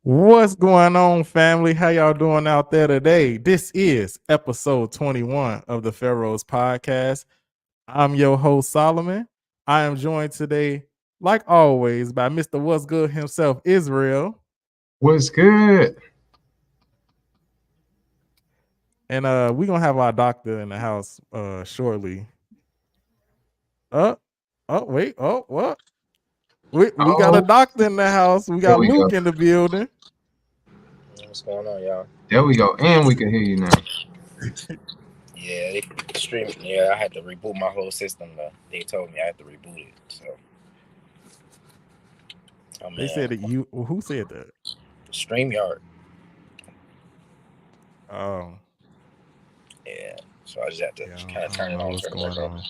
What's going on, family? How y'all doing out there today? This is episode 21 of the Pharaohs Podcast. I'm your host, Solomon. I am joined today, like always, by Mr. What's Good himself, Israel. What's good? And we're gonna have our doctor in the house shortly. Wait, what? We got a Oh, doctor in the house. We there got we go. Luke in the building. What's going on, y'all? There we go. And we can hear you now. Yeah, they stream. Yeah, I had to reboot my whole system. They told me I had to reboot it. So, They said that you. Who said that? StreamYard. Oh, Yeah, so I just had to kind of turn it on. What's going on?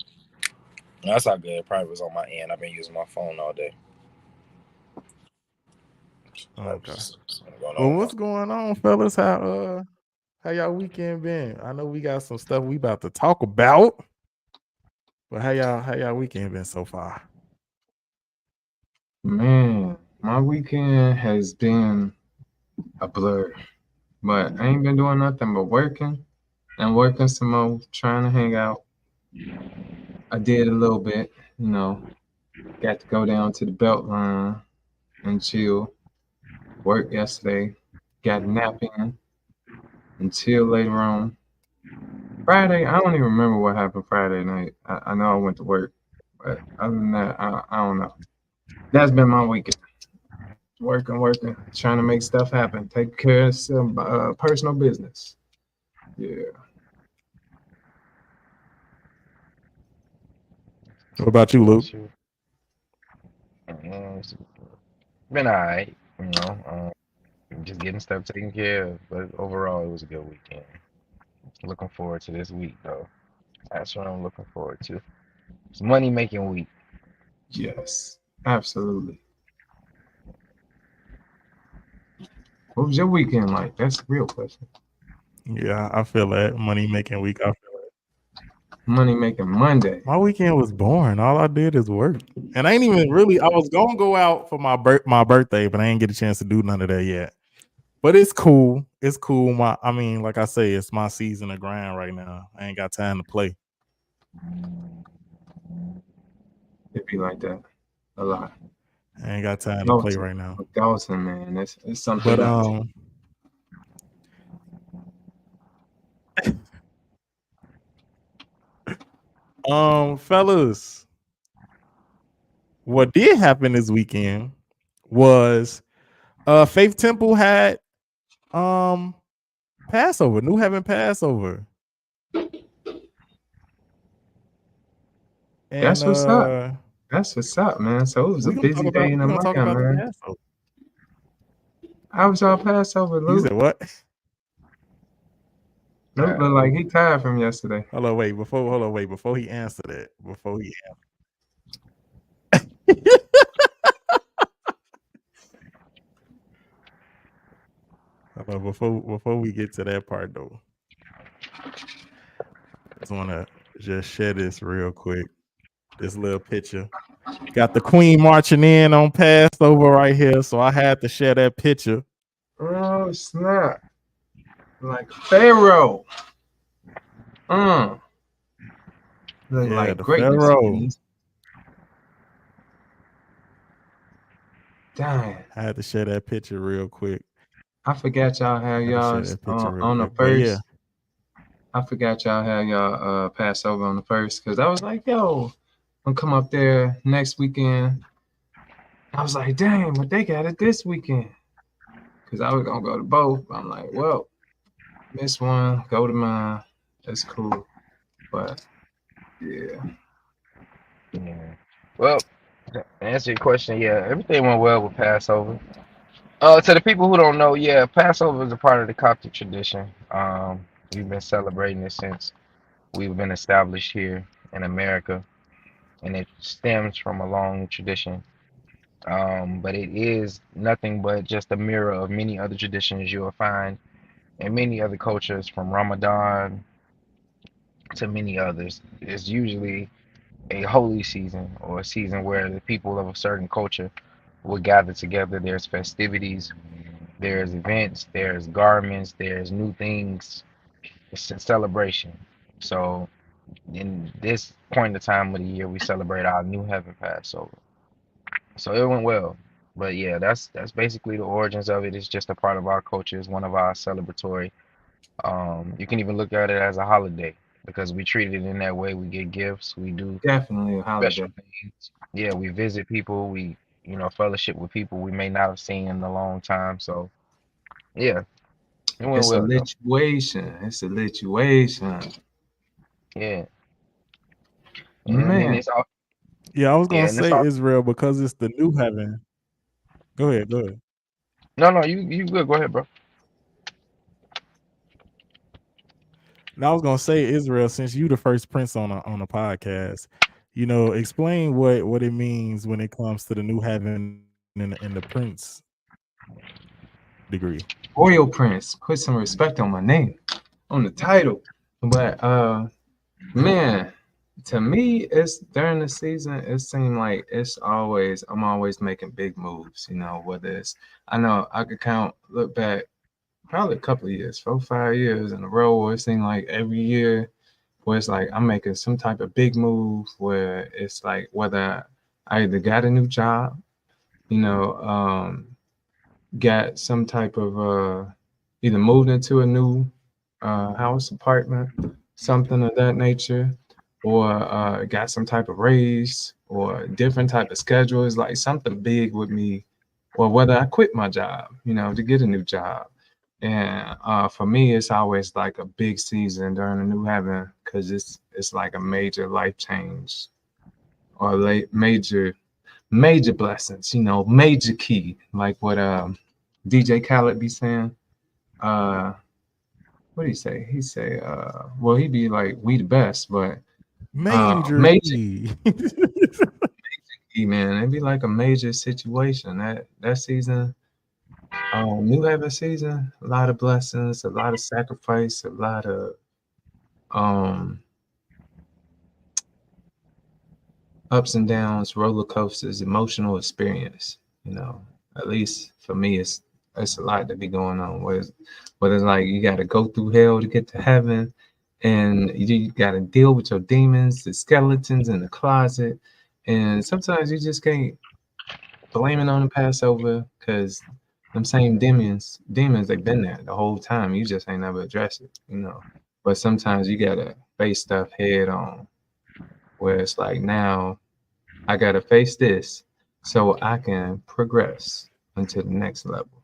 No, that's all good. It probably was on my end. I've been using my phone all day. Okay. Well, what's going on, fellas? How y'all weekend been? I know we got some stuff we about to talk about, but how y'all weekend been so far? Man, my weekend has been a blur, but I ain't been doing nothing but working and working some more, trying to hang out. I did a little bit, got to go down to the Beltline and chill. Work yesterday, got a nap in until later on. Friday, I don't even remember what happened Friday night. I know I went to work, but other than that, I don't know. That's been my weekend. Working, trying to make stuff happen, take care of some personal business. Yeah. What about you, Luke? Been alright, just getting stuff taken care of. But overall, it was a good weekend. Looking forward to this week, though. That's what I'm looking forward to. It's money making week. Yes, absolutely. What was your weekend like? That's the real question. Yeah, I feel that money making week. I feel that. Money making Monday. My weekend was boring. All I did is work, and I ain't even really. I was gonna go out for my birthday, but I ain't get a chance to do none of that yet. But it's cool. It's cool. Like I say, it's my season of grind right now. I ain't got time to play. It be like that a lot. I ain't got time to play right now. Dawson, man, it's something. But fellas, what did happen this weekend was Faith Temple had Passover, New Heaven Passover. And, that's what's up. That's what's up, man. So it was a busy day in America, man. How was y'all Passover, Luke? You said what? Luke looked like he tired from yesterday. Hold on, wait. Before he answered it. Before we get to that part, though, I just want to just share this real quick. This little picture. Got the Queen marching in on Passover right here, so I had to share that picture. Oh, snap. Like Pharaoh. Look like greatness. Pharaoh. Dang. I had to share that picture real quick. I forgot y'all had y'all on the first. Yeah. I forgot y'all had y'all Passover on the first, because I was like, yo, I'm gonna come up there next weekend. I was like, dang, but they got it this weekend. Because I was gonna go to both. I'm like, well, miss one, go to mine. That's cool. But yeah. Well, to answer your question, yeah, everything went well with Passover. To the people who don't know, yeah, Passover is a part of the Coptic tradition. We've been celebrating it since we've been established here in America, and it stems from a long tradition. But it is nothing but just a mirror of many other traditions you will find in many other cultures, from Ramadan to many others. It's usually a holy season, or a season where the people of a certain culture will gather together. There's festivities, There's events, there's garments, there's new things. It's a celebration. So in this point in time of the year, we celebrate our new heaven Passover. So it went well. But yeah, that's basically the origins of it. It's just a part of our culture. It's one of our celebratory. You can even look at it as a holiday because we treat it in that way. We get gifts. We do Definitely a special holiday. things. Yeah, we visit people. We fellowship with people we may not have seen in a long time. So yeah, it went It's a well though. lituation. It's a lituation. Yeah, and then Man, it's all Yeah, I was yeah, gonna and it's say all Israel because it's the new heaven. Go ahead, go ahead. no, you good. Go ahead, bro. Now I was gonna say Israel, since you the first prince on a podcast, explain what it means when it comes to the new heaven and the prince degree. Royal Prince. Put some respect on my name, on the title. But man, to me, it's during the season, it seemed like I'm always making big moves, whether it's I know I could look back probably a couple of years, 4, 5 years in a row where it seemed like every year where it's like I'm making some type of big move where it's like whether I either got a new job, you know, got some type of either moved into a new house, apartment, something of that nature, or got some type of raise or different type of schedule. It's like something big with me, or whether I quit my job, to get a new job. And for me, it's always like a big season during the new heaven because it's like a major life change or major blessings, major key, like what DJ Khaled be saying. Uh, what do he say? He say, well, he be like, we the best, but Manger major key. key, man. It'd be like a major situation that season. New heaven season, a lot of blessings, a lot of sacrifice, a lot of um ups and downs, roller coasters, emotional experience. At least for me, it's a lot to be going on. Whether it's like you got to go through hell to get to heaven, and you got to deal with your demons, the skeletons in the closet, and sometimes you just can't blame it on the Passover because them same demons they've been there the whole time. You just ain't never addressed it. But sometimes you gotta face stuff head on, where it's like now I gotta face this so I can progress into the next level.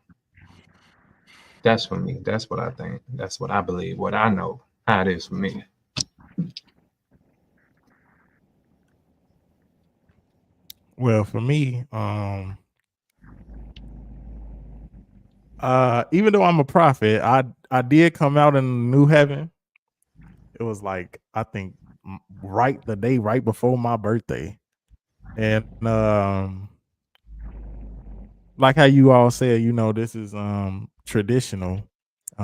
That's for me. That's what I think. That's what I believe. What I know how it is for me. Well, for me, even though I'm a prophet, I did come out in the new heaven. It was like I think right the day right before my birthday, and like how you all said, this is traditional.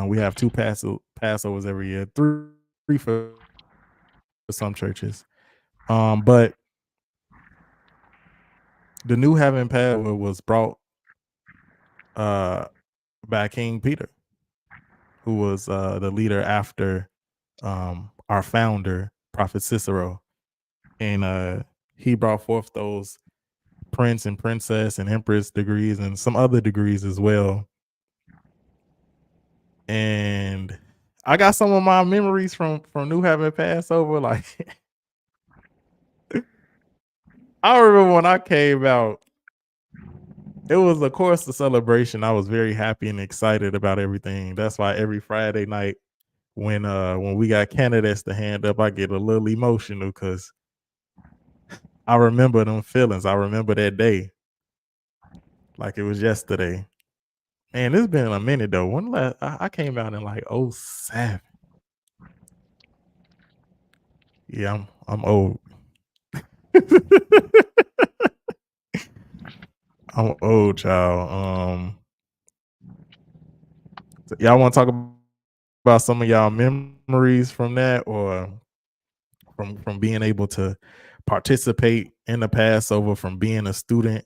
We have two Passovers every year, three for some churches. But the new heaven Passover was brought by King Peter, who was the leader after our founder, Prophet Cicero. And he brought forth those prince and princess and empress degrees and some other degrees as well. And I got some of my memories from New Heaven Passover. Like I remember when I came out, it was of course the celebration. I was very happy and excited about everything. That's why every Friday night when we got candidates to hand up, I get a little emotional because I remember them feelings. I remember that day like it was yesterday. Man, it's been a minute though. When last I came out in like 07. Yeah, I'm old. I'm old, child. So y'all want to talk about some of y'all memories from that, or from being able to participate in the Passover, from being a student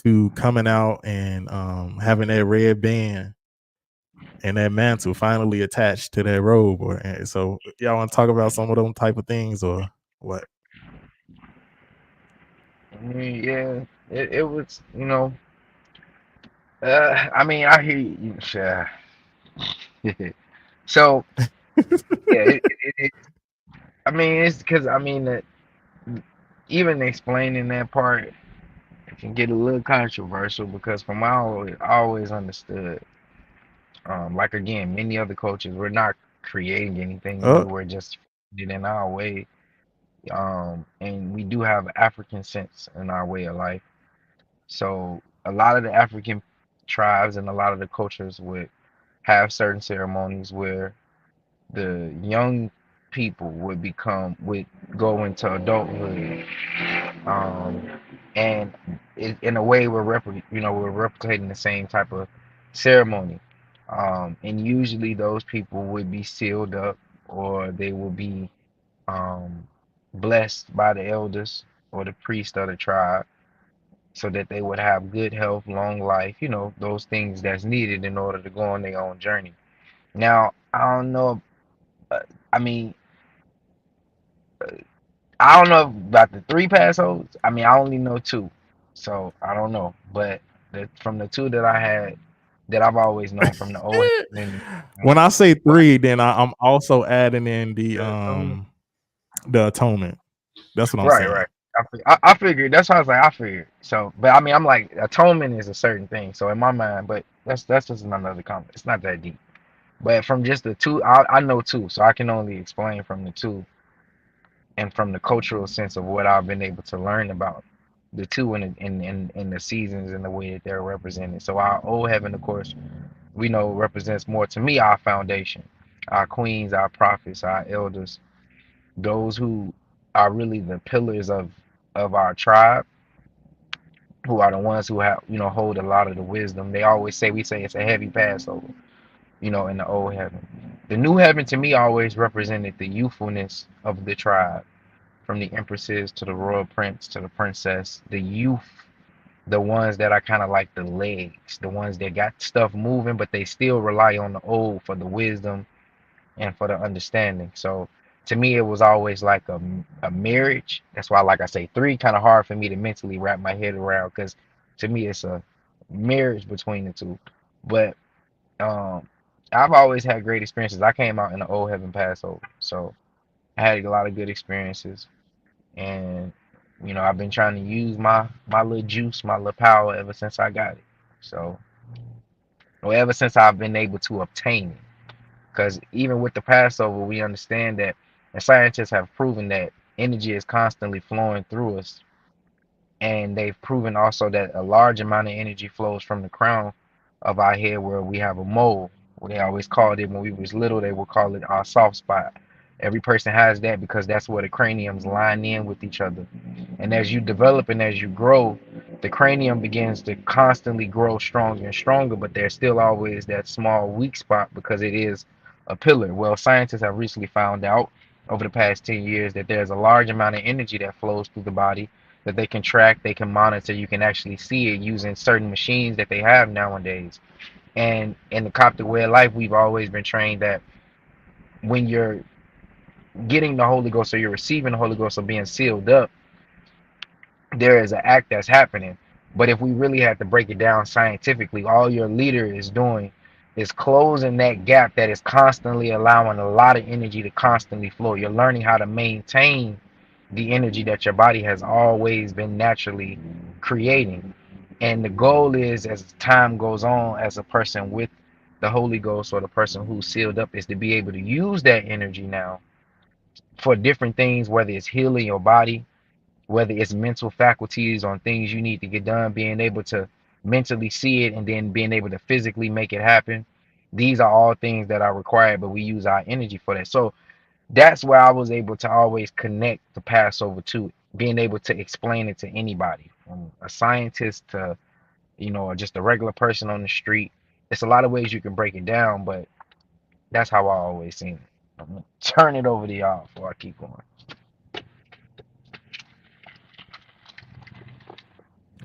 to coming out and having that red band and that mantle finally attached to that robe? Or so y'all want to talk about some of them type of things or what? I mean, yeah, it was, I mean, I hear you. Sure. So, yeah, I mean, it's because, I mean, that even explaining that part, it can get a little controversial because from my I always understood, like again, many other coaches, we're not creating anything Oh, new. We're just it in our way. And we do have African sense in our way of life. So a lot of the African tribes and a lot of the cultures would have certain ceremonies where the young people would go into adulthood, um, and in a way we're replicating the same type of ceremony, and usually those people would be sealed up or they will be um, blessed by the elders or the priest of the tribe so that they would have good health, long life, those things that's needed in order to go on their own journey. Now, I don't know. uh, I mean, I don't know about the three passovers. I mean, I only know two, so I don't know. But from the two that I had, that I've always known from the old and when I say what? three, then I'm also adding in Yeah, the atonement. That's what I'm Right, saying. right. I figured. That's why I was like, I figured. So, but I mean, I'm like, atonement is a certain thing. So in my mind, but that's just another comment. It's not that deep. But from just the two, I know two, so I can only explain from the two and from the cultural sense of what I've been able to learn about the two in the seasons and the way that they're represented. So our old heaven, of course, we know represents more to me our foundation, our queens, our prophets, our elders, those who are really the pillars of our tribe, who are the ones who have hold a lot of the wisdom. We say it's a heavy Passover, in the old heaven. The new heaven to me always represented the youthfulness of the tribe, from the empresses to the royal prince to the princess, the youth, the ones that are kind of like the legs, the ones that got stuff moving, but they still rely on the old for the wisdom and for the understanding. So to me, it was always like a marriage. That's why, like I say, three kind of hard for me to mentally wrap my head around because to me, it's a marriage between the two. But um, I've always had great experiences. I came out in the old heaven Passover, so I had a lot of good experiences, and I've been trying to use my little juice, my little power ever since I got it. So, or ever since I've been able to obtain it. Because even with the Passover, we understand that, and scientists have proven that energy is constantly flowing through us. And they've proven also that a large amount of energy flows from the crown of our head where we have a mole. What they always called it when we was little, they would call it our soft spot. Every person has that because that's where the craniums line in with each other. And as you develop and as you grow, the cranium begins to constantly grow stronger and stronger, but there's still always that small weak spot because it is a pillar. Well, scientists have recently found out over the past 10 years that there's a large amount of energy that flows through the body that they can track, they can monitor, you can actually see it using certain machines that they have nowadays. And in the Coptic way of life, we've always been trained that when you're getting the Holy Ghost or you're receiving the Holy Ghost or being sealed up, there is an act that's happening. But if we really had to break it down scientifically, all your leader is doing is closing that gap that is constantly allowing a lot of energy to constantly flow. You're learning how to maintain the energy that your body has always been naturally creating. And the goal is, as time goes on, as a person with the Holy Ghost or the person who's sealed up, is to be able to use that energy now for different things, whether it's healing your body, whether it's mental faculties on things you need to get done, being able to mentally see it and then being able to physically make it happen. These are all things that are required, but we use our energy for that. So that's where I was able to always connect the Passover to it, being able to explain it to anybody, from a scientist to, just a regular person on the street. It's a lot of ways you can break it down, but that's how I always seen it. I'm gonna turn it over to y'all before I keep going.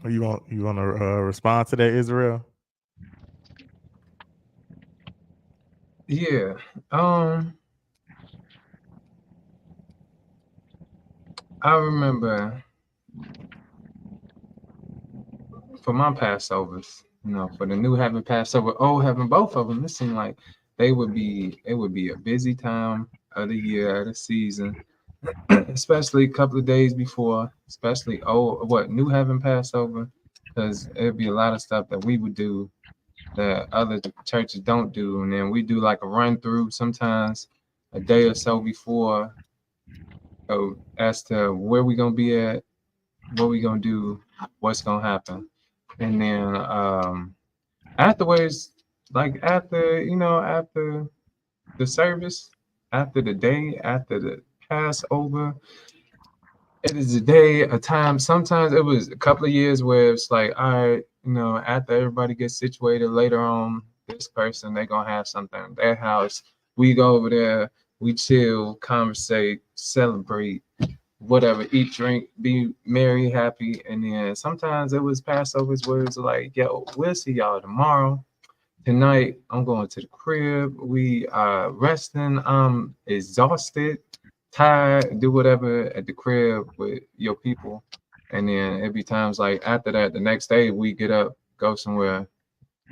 You want to respond to that, Israel? Yeah. I remember for my Passovers, for the new Heaven Passover, old Heaven, both of them, it seemed like it would be a busy time of the year, of the season, especially a couple of days before, especially New Heaven Passover, because it'd be a lot of stuff that we would do that other churches don't do, and then we do like a run through sometimes a day or so before, as to where we gonna be at, what we gonna do, what's gonna happen, and then afterwards, like after the service, after the day, after the Passover, it is a day, a time. Sometimes it was a couple of years where it's like, all right, after everybody gets situated later on, this person, they're gonna have something at their house. We go over there, we chill, conversate, celebrate, whatever, eat, drink, be merry, happy. And then sometimes it was Passovers where it's like, yo, we'll see y'all tomorrow. Tonight, I'm going to the crib. We are resting. I'm exhausted, tired, do whatever at the crib with your people. And then it'd be times like after that, the next day we get up, go somewhere,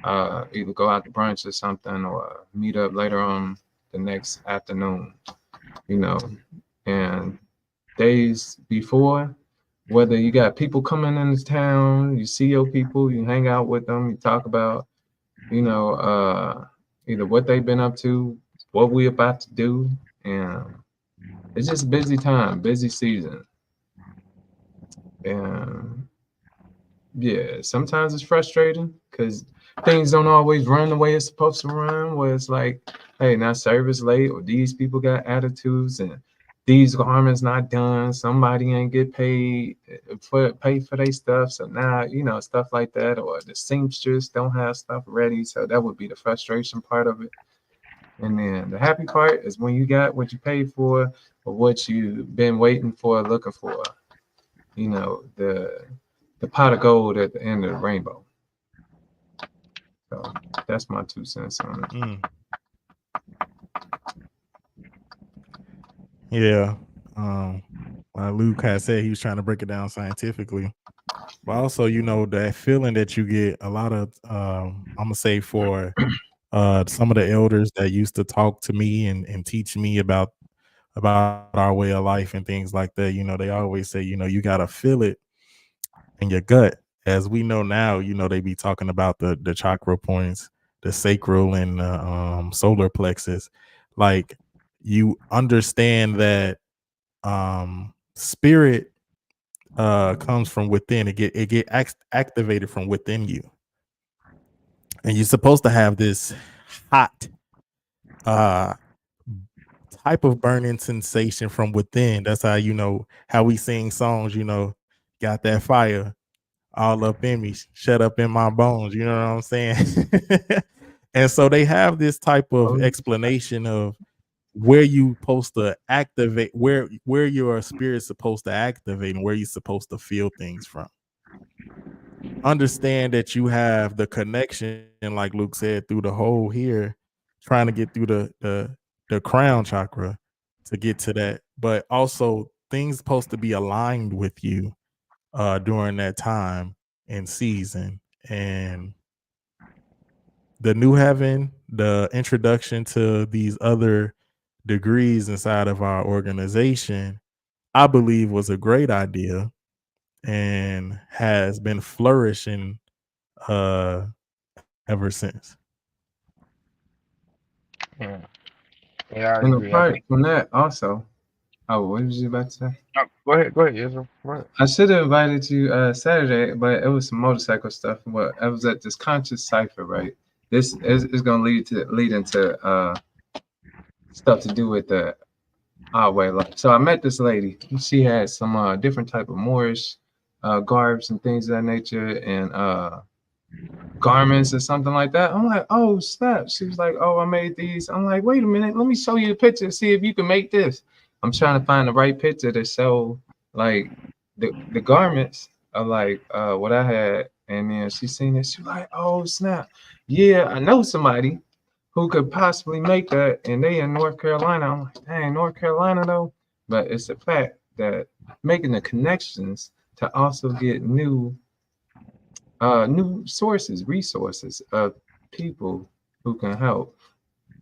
either go out to brunch or something, or meet up later on the next afternoon, and days before, whether you got people coming into town, you see your people, you hang out with them, you talk about, either what they've been up to, what we about to do, and it's just a busy time, busy season. And yeah, sometimes it's frustrating because things don't always run the way it's supposed to run, where it's like, hey, now service late, or these people got attitudes, and these garments not done, somebody ain't get paid for their stuff. So now, stuff like that, or the seamstress don't have stuff ready. So that would be the frustration part of it. And then the happy part is when you got what you paid for, or what you've been waiting for, looking for, the pot of gold at the end of the rainbow. So that's my 2 cents on it. Yeah. Luke had said he was trying to break it down scientifically, but also, that feeling that you get a lot of, I'm gonna say for some of the elders that used to talk to me and teach me about our way of life and things like that. They always say, you gotta feel it in your gut. As we know now, they be talking about the chakra points, the sacral and solar plexus. Like, you understand that spirit comes from within. It get activated from within you, and you're supposed to have this hot type of burning sensation from within. That's how we sing songs, got that fire all up in me, shut up in my bones, you know what I'm saying? And so they have this type of explanation of where you supposed to activate, where your spirit's supposed to activate, and where you're supposed to feel things from. Understand that you have the connection, like Luke said, through the hole here, trying to get through the crown chakra to get to that, but also things supposed to be aligned with you during that time and season. And the new heaven, the introduction to these other degrees inside of our organization, I believe was a great idea and has been flourishing ever since. Yeah, yeah, I And agree. I apart think. from that, also, what was you about to say? Oh, go ahead, Israel. Go ahead. I should have invited you Saturday, but it was some motorcycle stuff. But I was at this conscious cipher, right? This is going to lead into stuff to do with our way of life. So I met this lady. She had some different type of Moorish garbs and things of that nature, and garments or something like that. I'm like, oh snap. She was like, oh, I made these. I'm like, wait a minute, let me show you the picture, see if you can make this. I'm trying to find the right picture to show like the garments, like what I had, and then she seen it. She was like, "Oh snap! Yeah, I know somebody who could possibly make that, and they in North Carolina." I'm like, "Dang, North Carolina though." But it's the fact that making the connections to also get new sources, resources of people who can help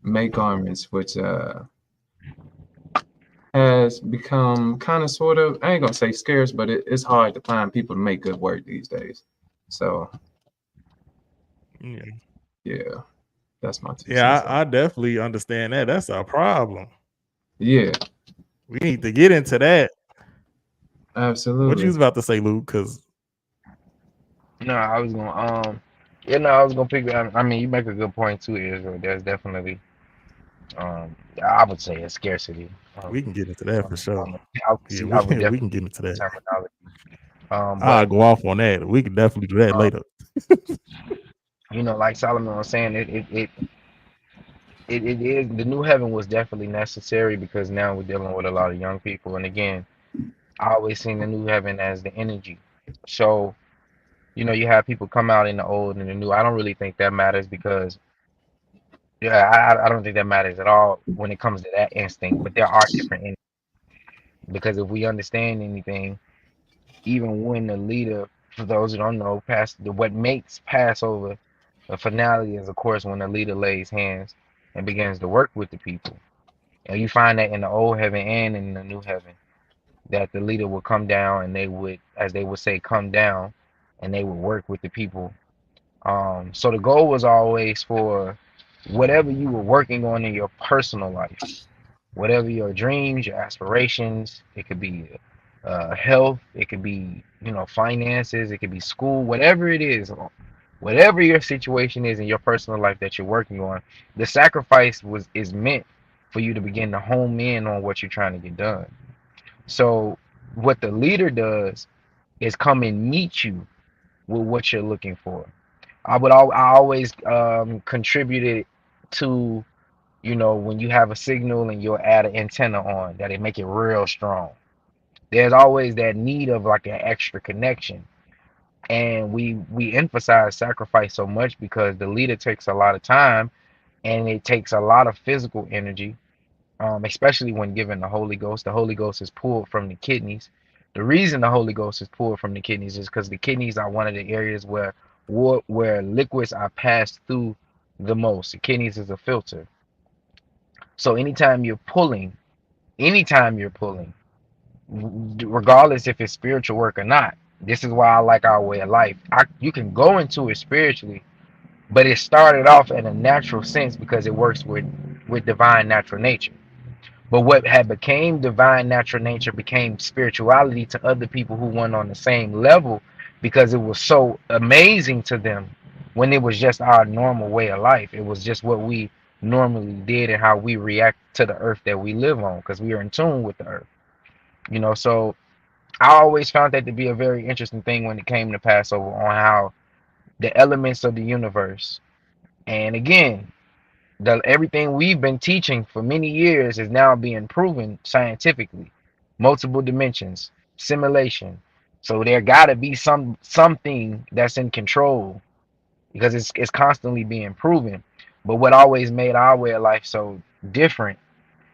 make garments, which has become kind of sort of, I ain't gonna say scarce, but it's hard to find people to make good work these days. So Yeah, yeah, that's my 2 cents. yeah, I definitely understand that. That's a problem. Yeah, We need to get into that. What you absolutely. was about to say, Luke? Because No, I was gonna I was gonna pick. I mean, you make a good point too, Israel. There's definitely I would say a scarcity. we can get into that for sure. Yeah, I would we can definitely get use into the that. terminology. I'll But go off on that. We can definitely do that um, later. like Solomon was saying, it is the new heaven was definitely necessary because now we're dealing with a lot of young people. And again, I always seen the new heaven as the energy. So, you have people come out in the old and the new. I don't really think that matters because yeah, I don't think that matters at all when it comes to that instinct. But there are different because if we understand anything, even when the leader, for those who don't know, what makes Passover a finale is, of course, when the leader lays hands and begins to work with the people. And you find that in the old heaven and in the new heaven, that the leader would come down and they would, as they would say, come down and they would work with the people. So the goal was always for whatever you were working on in your personal life, whatever your dreams, your aspirations. It could be health, it could be finances, it could be school, whatever it is, whatever your situation is in your personal life that you're working on. The sacrifice is meant for you to begin to home in on what you're trying to get done. So what the leader does is come and meet you with what you're looking for. I always contributed to when you have a signal and you'll add an antenna on that it make it real strong. There's always that need of like an extra connection. And we emphasize sacrifice so much because the leader takes a lot of time and it takes a lot of physical energy, especially when given the Holy Ghost. The Holy Ghost is pulled from the kidneys. The reason the Holy Ghost is pulled from the kidneys is because the kidneys are one of the areas where liquids are passed through the most. The kidneys is a filter. So anytime you're pulling, regardless if it's spiritual work or not, this is why I like our way of life. You can go into it spiritually, but it started off in a natural sense because it works with divine natural nature. But what had became divine natural nature became spirituality to other people who weren't on the same level because it was so amazing to them when it was just our normal way of life. It was just what we normally did and how we react to the earth that we live on because we are in tune with the earth. So I always found that to be a very interesting thing when it came to Passover on how the elements of the universe, and again, everything we've been teaching for many years is now being proven scientifically. Multiple dimensions, simulation. So there got to be something that's in control because it's constantly being proven. But what always made our way of life so different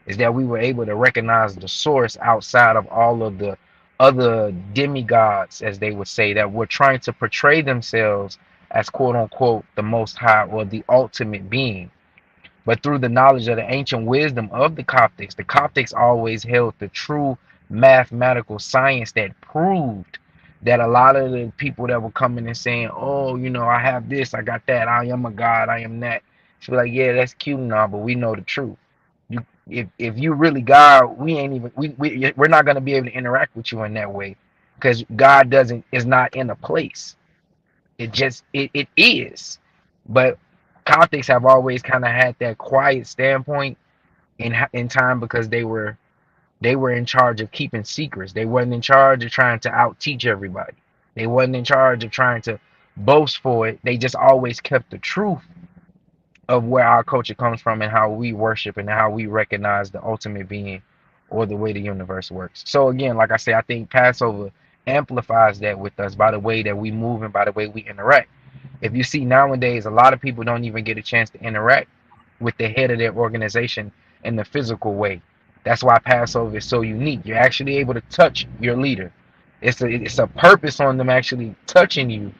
is that we were able to recognize the source outside of all of the other demigods, as they would say, that were trying to portray themselves as quote unquote the most high or the ultimate being. But through the knowledge of the ancient wisdom of the Coptics always held the true mathematical science that proved that a lot of the people that were coming and saying, "Oh, I have this, I got that, I am a god, I am that." She'd be like, "Yeah, that's cute and all, but we know the truth. You, if you really God, we ain't even we're not gonna be able to interact with you in that way, because God doesn't is not in a place. It is, but Coptics have always kind of had that quiet standpoint in time because they were in charge of keeping secrets. They wasn't in charge of trying to out teach everybody. They wasn't in charge of trying to boast for it. They just always kept the truth of where our culture comes from and how we worship and how we recognize the ultimate being or the way the universe works. So again, like I say, I think Passover amplifies that with us by the way that we move and by the way we interact. If you see nowadays, a lot of people don't even get a chance to interact with the head of their organization in the physical way. That's why Passover is so unique. You're actually able to touch your leader. It's a purpose on them actually touching you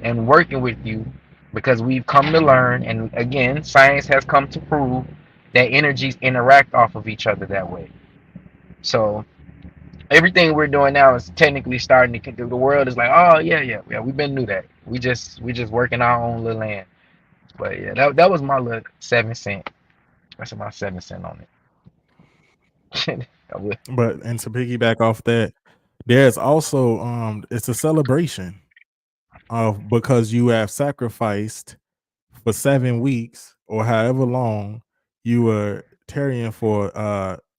and working with you because we've come to learn, and again, science has come to prove that energies interact off of each other that way. So everything we're doing now is technically starting to, the world is like, oh yeah, we've been through that. We just working our own little land. But yeah, that was my little 7 cent. That's my 7 cent on it. I would. But and to piggyback off that, there's also it's a celebration of because you have sacrificed for 7 weeks or however long you were tarrying for,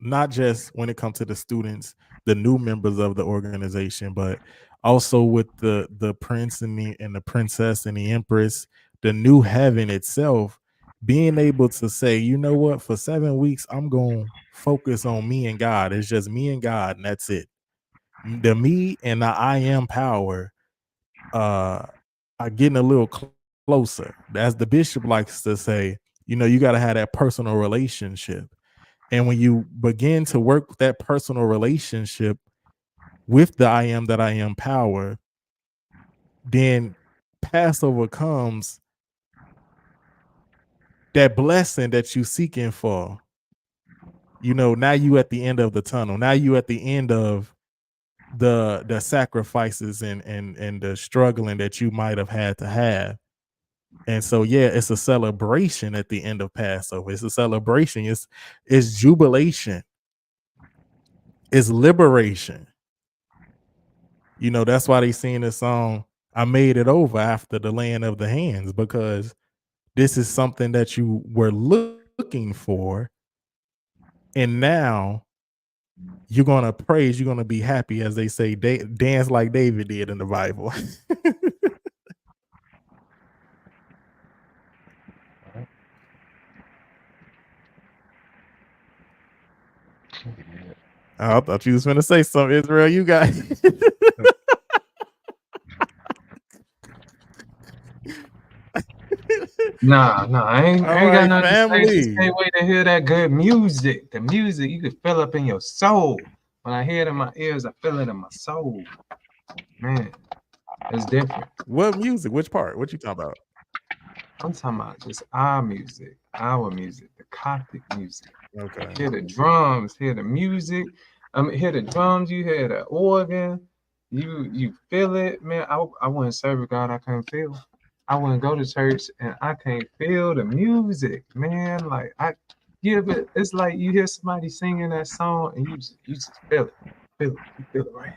not just when it comes to the students, the new members of the organization, but also with the prince and the princess and the empress, the new heaven itself, being able to say, you know what, for 7 weeks I'm going to focus on me and God. It's just me and God, and that's it. The me and the I am power uh are getting a little closer. As the bishop likes to say, you got to have that personal relationship. And when you begin to work that personal relationship with the I am that I am power, then Passover comes, that blessing that you seeking for. Now you at the end of the tunnel. Now you at the end of the sacrifices and the struggling that you might have had to have. And so, yeah, it's a celebration at the end of Passover. It's a celebration. It's jubilation. It's liberation. That's why they sing this song, I made it over after the laying of the hands, because this is something that you were looking for. And now you're going to praise, you're going to be happy, as they say, dance like David did in the Bible. I thought you was going to say something, Israel. You got Nah, I all ain't got right, nothing to say. Just family. can't wait to hear that good music. The music you can feel up in your soul. When I hear it in my ears, I feel it in my soul. Man, it's different. What music? Which part? What you talking about? I'm talking about just our music, the Coptic music. Okay. Hear the drums, hear the music. Hear the drums, you hear the organ. You feel it, man. I wouldn't serve God I can't feel. I wouldn't go to church and I can't feel the music, man. Like it's like you hear somebody singing that song and you just feel it. You feel it right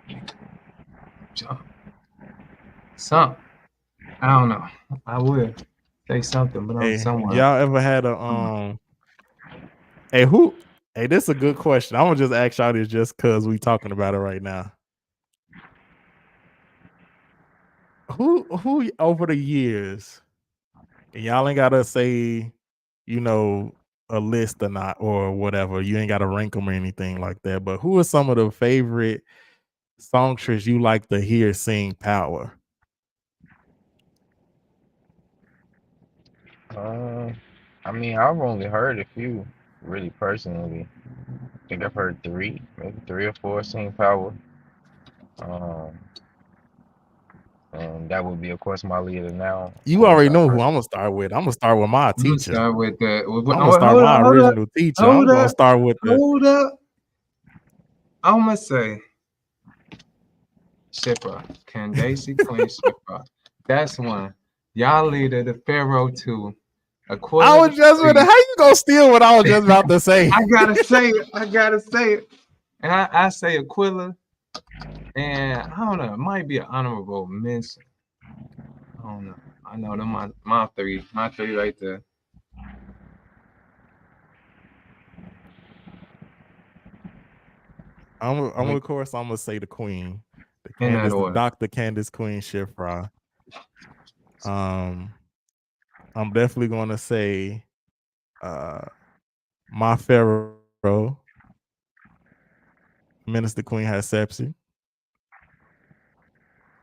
here. Jump. Something. I don't know. I would say something, but I'm Hey, somewhere. y'all ever had a Hey, Hey, this is a good question. I'm gonna just ask y'all this just cause we talking about it right now. Who over the years, and y'all ain't gotta say, a list or not or whatever. You ain't gotta rank them or anything like that. But who are some of the favorite songsters you like to hear sing Power? I mean, I've only heard a few, really personally. I think I've heard three, maybe three or four sing power. Um, and that would be, of course, my leader now. Of You course, already I've know who heard. I'm gonna start with. I'm gonna start with my I'm gonna teacher. start with the. I'm gonna start my original teacher. I'm gonna start with Hold up. I'm gonna say Shipra, Candace Queen Shipra. That's one. Y'all leader, the Pharaoh too. I was just how you gonna steal what I was just about to say? I gotta say it. And I say Aquila, and I don't know, it might be an honorable mention. I don't know. I know them my three right there. Of course, I'm gonna say the Queen, In that the order. Dr. Candace Queen Shifra. I'm definitely gonna say my Pharaoh, Minister Queen Hatshepsut.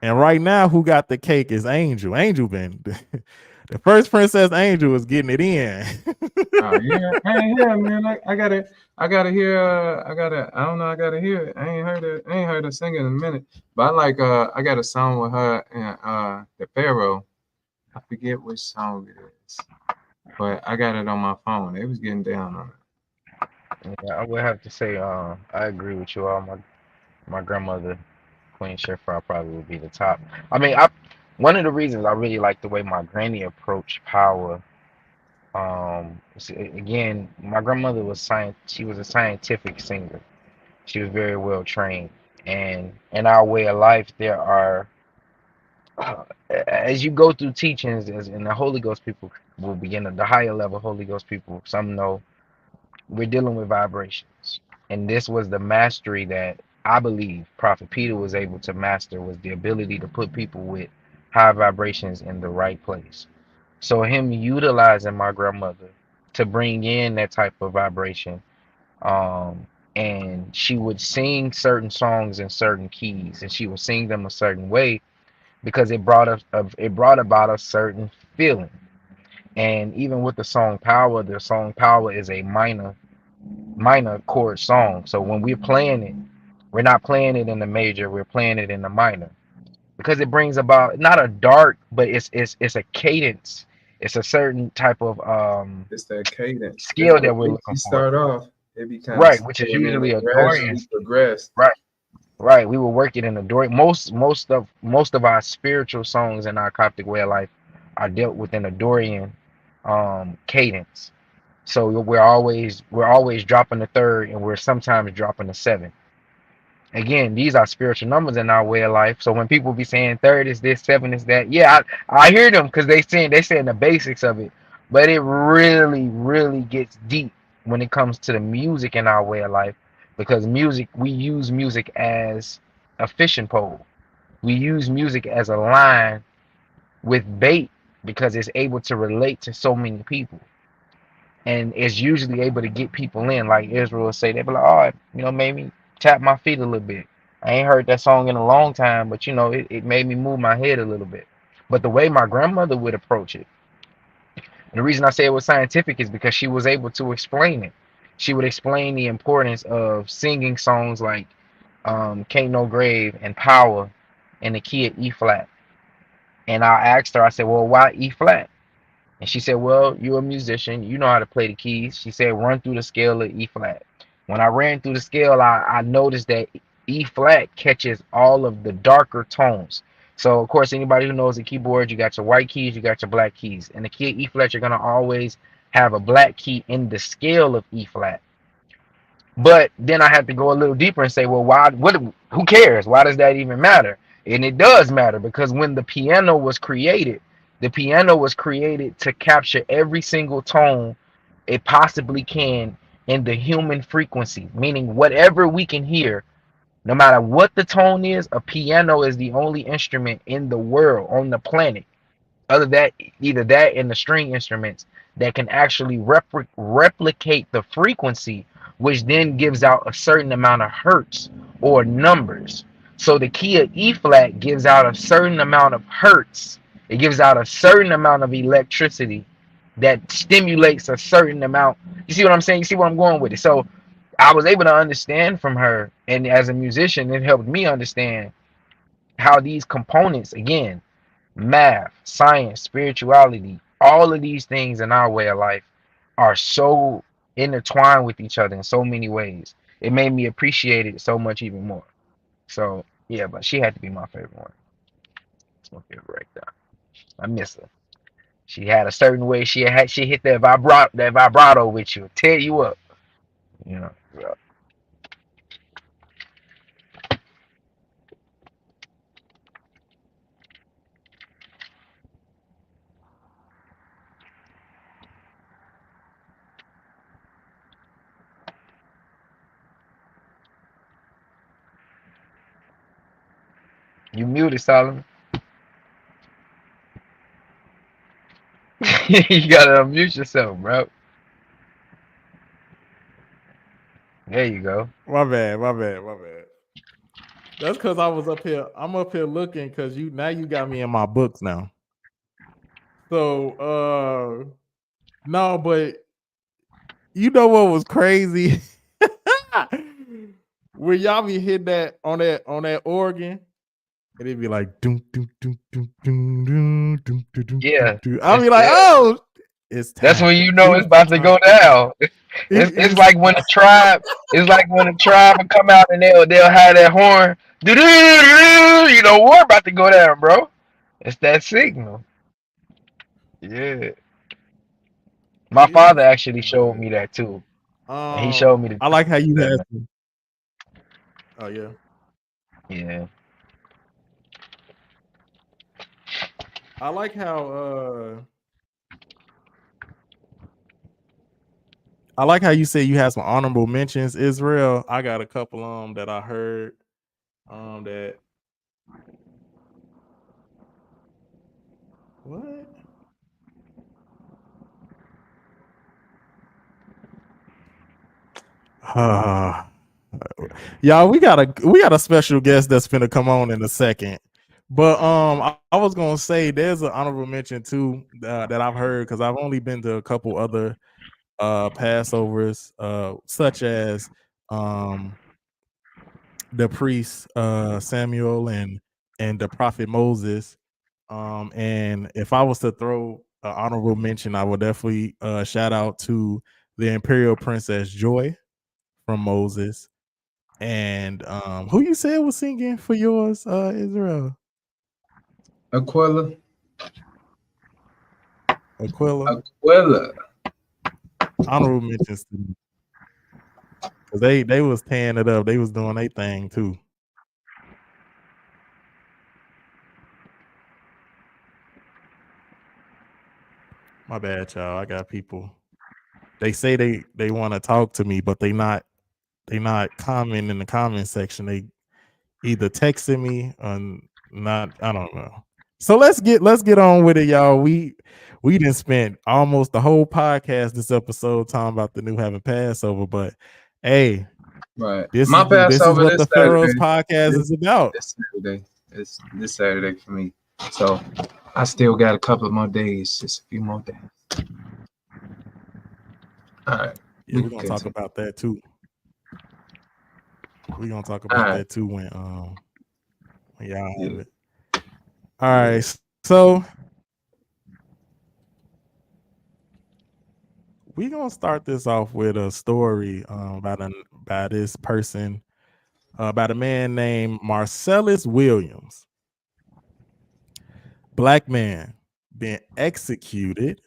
And right now, who got the cake is Angel. Angel been the first Princess Angel is getting it in. Oh yeah, I ain't hear it, man. I gotta hear. I don't know. I gotta hear it. I ain't heard her sing it in a minute. But I like. I got a song with her and the Pharaoh. I forget which song it is, but I got it on my phone. They was getting down on it. Yeah, I would have to say, I agree with you all. My grandmother, Queen Shefra, probably would be the top. I mean, one of the reasons I really like the way my granny approached power. Again, my grandmother was science. She was a scientific singer. She was very well trained, and in our way of life, there are uh, as you go through teachings, as in the Holy Ghost people will begin the higher level Holy Ghost people. Some know we're dealing with vibrations, and this was the mastery that I believe Prophet Peter was able to master, was the ability to put people with high vibrations in the right place. So him utilizing my grandmother to bring in that type of vibration, um, and she would sing certain songs in certain keys, and she would sing them a certain way because it brought about a certain feeling. And even with the song Power is a minor chord song. So when we're playing it, we're not playing it in the major, we're playing it in the minor because it brings about not a dark, but it's a cadence. It's a certain type of It's that cadence. It's skill the that we're way looking you for. start off. It be kind of Right, which is slow, and then usually it a Dorian. gradually progress. Right, right. We will work it in the Dorian. Most of our spiritual songs in our Coptic way of life are dealt with in a Dorian cadence. So we're always dropping the third, and we're sometimes dropping the seventh. Again, these are spiritual numbers in our way of life. So when people be saying third is this, seven is that, yeah, I hear them because they saying the basics of it, but it really, really gets deep when it comes to the music in our way of life, because we use music as a fishing pole. We use music as a line with bait because it's able to relate to so many people, and it's usually able to get people in. Like Israel will say, they be like, "Oh, made me tap my feet a little bit. I ain't heard that song in a long time, but it made me move my head a little bit." But the way my grandmother would approach it, and the reason I say it was scientific is because she was able to explain it. She would explain the importance of singing songs like "Can't No Grave" and "Power" in the key of E flat. And I asked her, I said, "Well, why E flat?" And she said, "Well, you're a musician. You know how to play the keys." She said, "Run through the scale of E flat." When I ran through the scale, I noticed that E flat catches all of the darker tones. So, of course, anybody who knows the keyboard, you got your white keys, you got your black keys. And the key of E flat, you're going to always have a black key in the scale of E flat. But then I had to go a little deeper and say, well, why? Who cares? Why does that even matter? And it does matter because when the piano was created to capture every single tone it possibly can in the human frequency, meaning whatever we can hear, no matter what the tone is, a piano is the only instrument in the world, on the planet, other that either that and the string instruments that can actually replicate the frequency, which then gives out a certain amount of hertz or numbers. So the key of E flat gives out a certain amount of hertz. It gives out a certain amount of electricity that stimulates a certain amount. You see what I'm saying? You see where I'm going with it? So I was able to understand from her, and as a musician, it helped me understand how these components, again, math, science, spirituality, all of these things in our way of life are so intertwined with each other in so many ways. It made me appreciate it so much even more. So yeah, but she had to be my favorite one. It's my favorite right there. I miss her. She had a certain way she hit that vibrato with you, tear you up. You know. So, you muted, Solomon. You gotta unmute yourself, bro. There you go. My bad. That's because I was up here. I'm up here looking because you got me in my books now. So no, but you know what was crazy? When y'all be hitting that on that organ, and it'd be like doom doom doom doom doom doom doom doom Yeah, doom. I'll be like, oh, it's time. that's when you know it's It's about to time. go down. It's like when a tribe. It's like when a tribe will come out and they'll have that horn. Do-do-do-do-do. You know war about to go down, bro. It's that signal. Yeah. My father It's actually showed time. me that too. And he showed me the I like how you difference. had. Oh yeah. Yeah. I like how you said you had some honorable mentions, Israel. I got a couple that I heard that what? Y'all, we got a special guest that's gonna come on in a second. But I was gonna say there's an honorable mention too that I've heard because I've only been to a couple other Passovers, such as the priest Samuel and the prophet Moses. And if I was to throw an honorable mention, I would definitely shout out to the Imperial Princess Joy from Moses. And who you said was singing for yours, Israel? Aquila. Aquila. Honorable mentions to because they was tearing it up. They was doing their thing too. My bad, y'all. I got people. They say they want to talk to me, but they not commenting in the comment section. They either texting me or not. I don't know. So let's get on with it, y'all. We didn't spend almost the whole podcast this episode talking about the new Heaven Passover, but hey, right. This My is what Passover the Pharaohs Podcast is about. This Saturday. It's this Saturday for me. So I still got a couple of more days, just a few more days. All right. Yeah, we're gonna talk about that too. We're gonna talk about that too when y'all have it. All right, so we're gonna start this off with a story about this person, about a man named Marcellus Williams. Black man being executed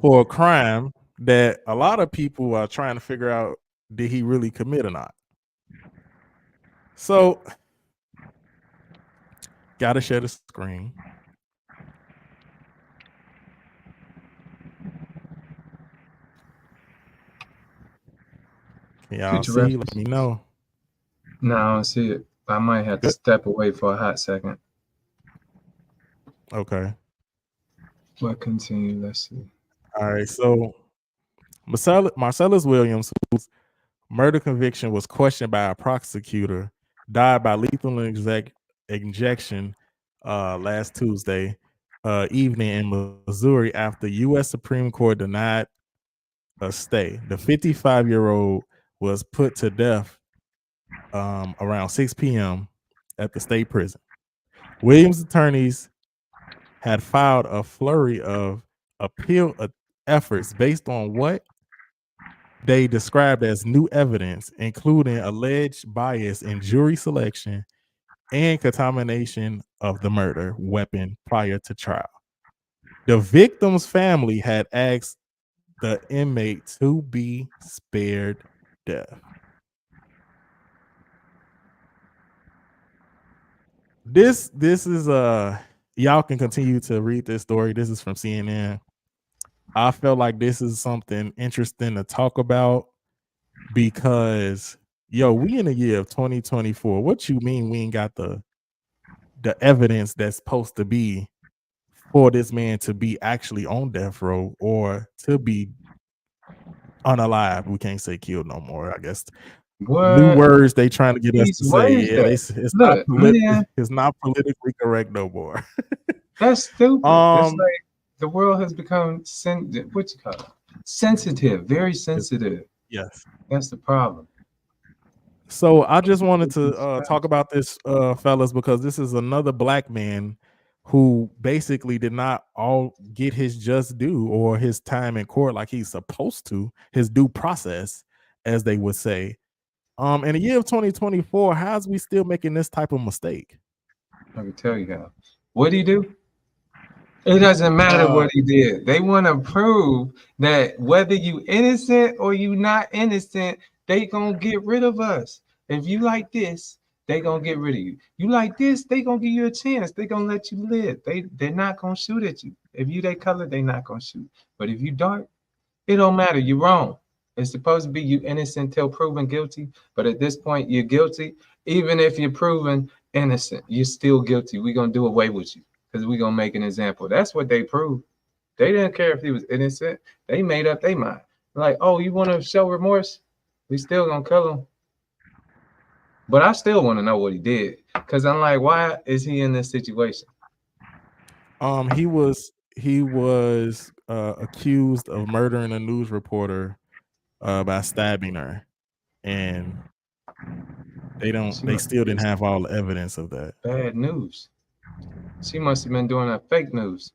for a crime that a lot of people are trying to figure out, did he really commit or not? So, gotta share the screen. Can y'all see? Let me know. No, I don't see it. I might have to step away for a hot second. Okay. But continue. Let's see. All right. So Marcellus Williams, whose murder conviction was questioned by a prosecutor, died by lethal injection last Tuesday evening in Missouri after U.S. Supreme Court denied a stay. The 55-year-old was put to death around 6 p.m. at the state prison. Williams' attorneys had filed a flurry of appeal efforts based on what they described as new evidence, including alleged bias in jury selection and contamination of the murder weapon prior to trial. The victim's family had asked the inmate to be spared death. This is y'all can continue to read this story. This is from CNN. I felt like this is something interesting to talk about because we in the year of 2024. What you mean we ain't got the evidence that's supposed to be for this man to be actually on death row or to be unalive? We can't say killed no more, I guess. New What? words they trying to get us These to say. words Yeah, that look, man, it's not politically correct no more. that's stupid. It's um, like the world has become what you call it? Sensitive, very it's, sensitive. yes. That's the problem. So I just wanted It's to talk distraction. about this, fellas, because this is another black man who basically did not all get his just due or his time in court like he's supposed to, his due process, as they would say. In the year of 2024, how's we still making this type of mistake? I can tell you how. What do you do? It doesn't matter Uh, what he did. They want to prove that whether you innocent or you not innocent, they gonna get rid of us. If you like this, they gonna get rid of you. You like this, they gonna give you a chance. They gonna let you live. They're not gonna shoot at you. If you they color, they not gonna shoot. But if you dark, it don't matter. You're wrong. It's supposed to be you innocent till proven guilty. But at this point, you're guilty. Even if you're proven innocent, you're still guilty. We're gonna do away with you because we're gonna make an example. That's what they proved. They didn't care if he was innocent. They made up their mind. Like, oh, you want to show remorse? We still gonna kill him. But I still want to know what he did. Because I'm like, why is he in this situation? he was accused of murdering a news reporter by stabbing her, and they still didn't have all the evidence of that. Bad news. She must have been doing that fake news.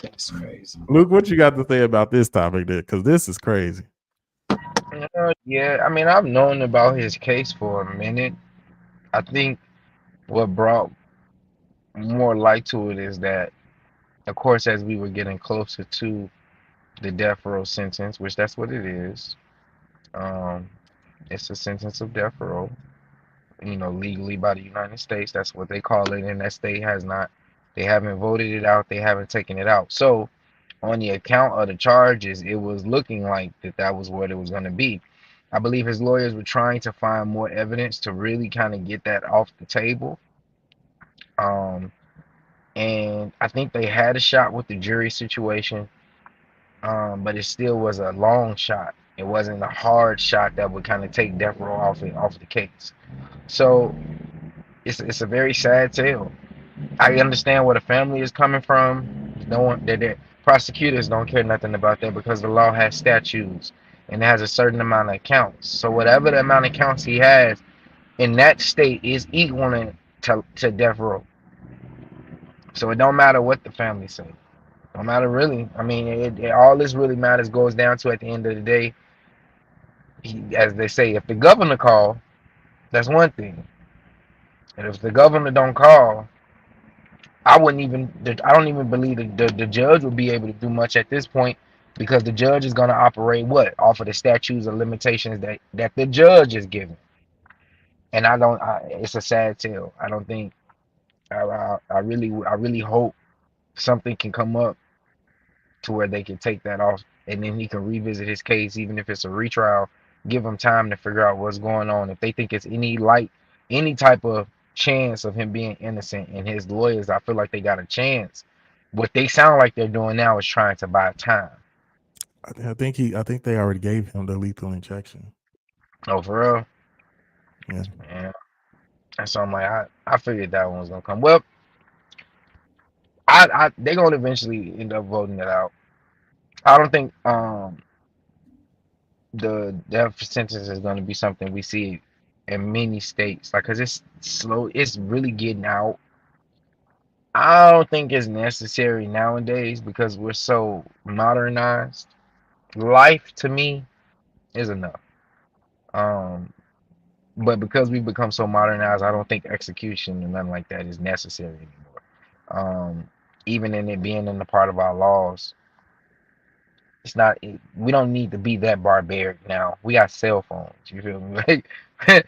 That's crazy. Luke, what you got to say about this topic there? Because this is crazy. Yeah, I mean, I've known about his case for a minute. I think what brought more light to it is that, of course, as we were getting closer to the death row sentence, which that's what it is, um, it's a sentence of death row, legally by the United States. That's what they call it, and that state has not, they haven't voted it out, they haven't taken it out. So, on the account of the charges, it was looking like that was what it was going to be. I believe his lawyers were trying to find more evidence to really kind of get that off the table. Um, and I think they had a shot with the jury situation, but it still was a long shot. It wasn't a hard shot that would kind of take death row off the case. So it's a very sad tale. I understand where the family is coming from. No one, the prosecutors don't care nothing about that because the law has statutes and it has a certain amount of counts. So whatever the amount of counts he has in that state is equal to death row. So it don't matter what the family say. Don't matter really. I mean, all this really matters goes down to at the end of the day, as they say, if the governor call, that's one thing, and if the governor don't call, I don't even believe the judge would be able to do much at this point because the judge is going to operate what off of the statutes and limitations that the judge is given. And it's a sad tale. I don't think I really hope something can come up to where they can take that off and then he can revisit his case, even if it's a retrial, give him time to figure out what's going on. If they think it's any type of chance of him being innocent, and his lawyers, I feel like they got a chance. What they sound like they're doing now is trying to buy time. I think they already gave him the lethal injection. Oh, for real? Yeah. Yeah. And so I'm like, I figured that one was gonna come. Well, they're gonna eventually end up voting it out. I don't think the death sentence is going to be something we see in many states, like, because it's slow, it's really getting out. I don't think it's necessary nowadays because we're so modernized. Life to me is enough. um but because we've become so modernized, I don't think execution and nothing like that is necessary anymore. Even in it being in the part of our laws, it's not, we don't need to be that barbaric now. We got cell phones, you feel me? Like,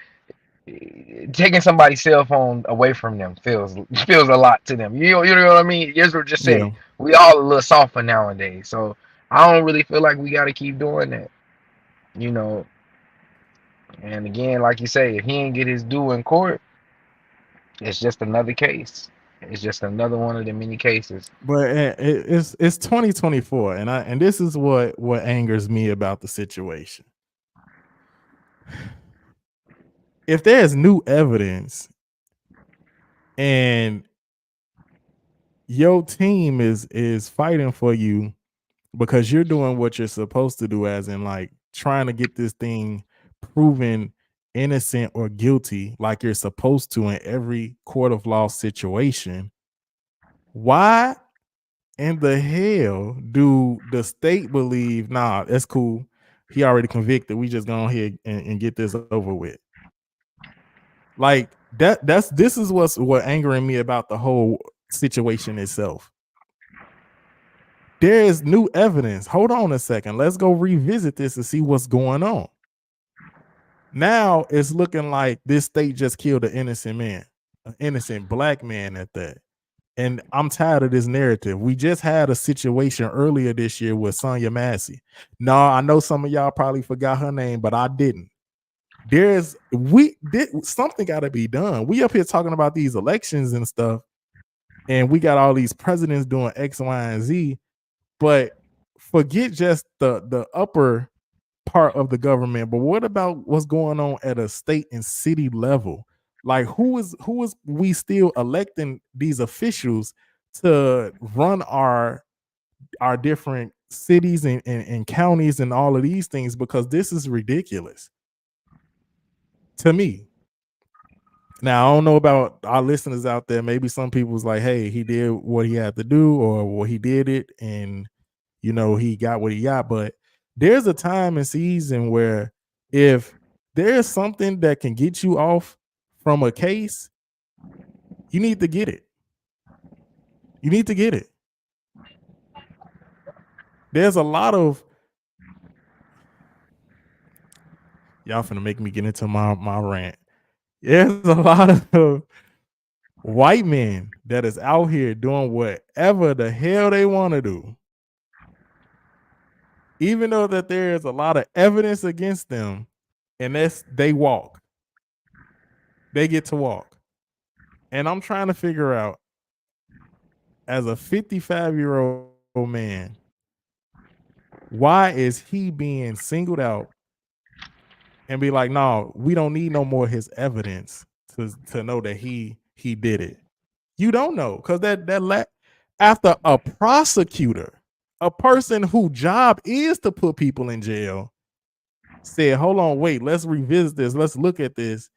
taking somebody's cell phone away from them feels a lot to them. You know what I mean? Israel just Yeah. said we all a little softer nowadays. So I don't really feel like we got to keep doing that, you know. And again, like you say, if he ain't get his due in court, it's just another case. It's just another one of the many cases. But it's 2024, and this is what angers me about the situation. If there's new evidence and your team is fighting for you because you're doing what you're supposed to do, as in like trying to get this thing proven innocent or guilty, like you're supposed to in every court of law situation, why in the hell do the state believe, nah, that's cool, he already convicted, we just go ahead and get this over with? Like this is what angering me about the whole situation itself. There is new evidence. Hold on a second. Let's go revisit this and see what's going on. Now it's looking like this state just killed an innocent man, an innocent black man at that. And I'm tired of this narrative. We just had a situation earlier this year with Sonya Massey. No, I know some of y'all probably forgot her name, but I didn't. Something got to be done. We up here talking about these elections and stuff, and we got all these presidents doing X, Y, and Z, but forget just the upper part of the government. But what about what's going on at a state and city level? Like who is we still electing these officials to run our different cities and counties and all of these things? Because this is ridiculous to me. Now, I don't know about our listeners out there. Maybe some people was like, hey, he did what he had to do, or well, he did it and he got what he got. But there's a time and season where if there's something that can get you off from a case, you need to get it. You need to get it. There's a lot of y'all finna make me get into my rant. There's a lot of white men that is out here doing whatever the hell they want to do, even though that there is a lot of evidence against them, and they walk. They get to walk. And I'm trying to figure out, as a 55-year-old man, why is he being singled out and be like, no, we don't need no more of his evidence to know that he did it. You don't know, because after a prosecutor, a person whose job is to put people in jail, said, hold on, wait, let's revisit this, let's look at this,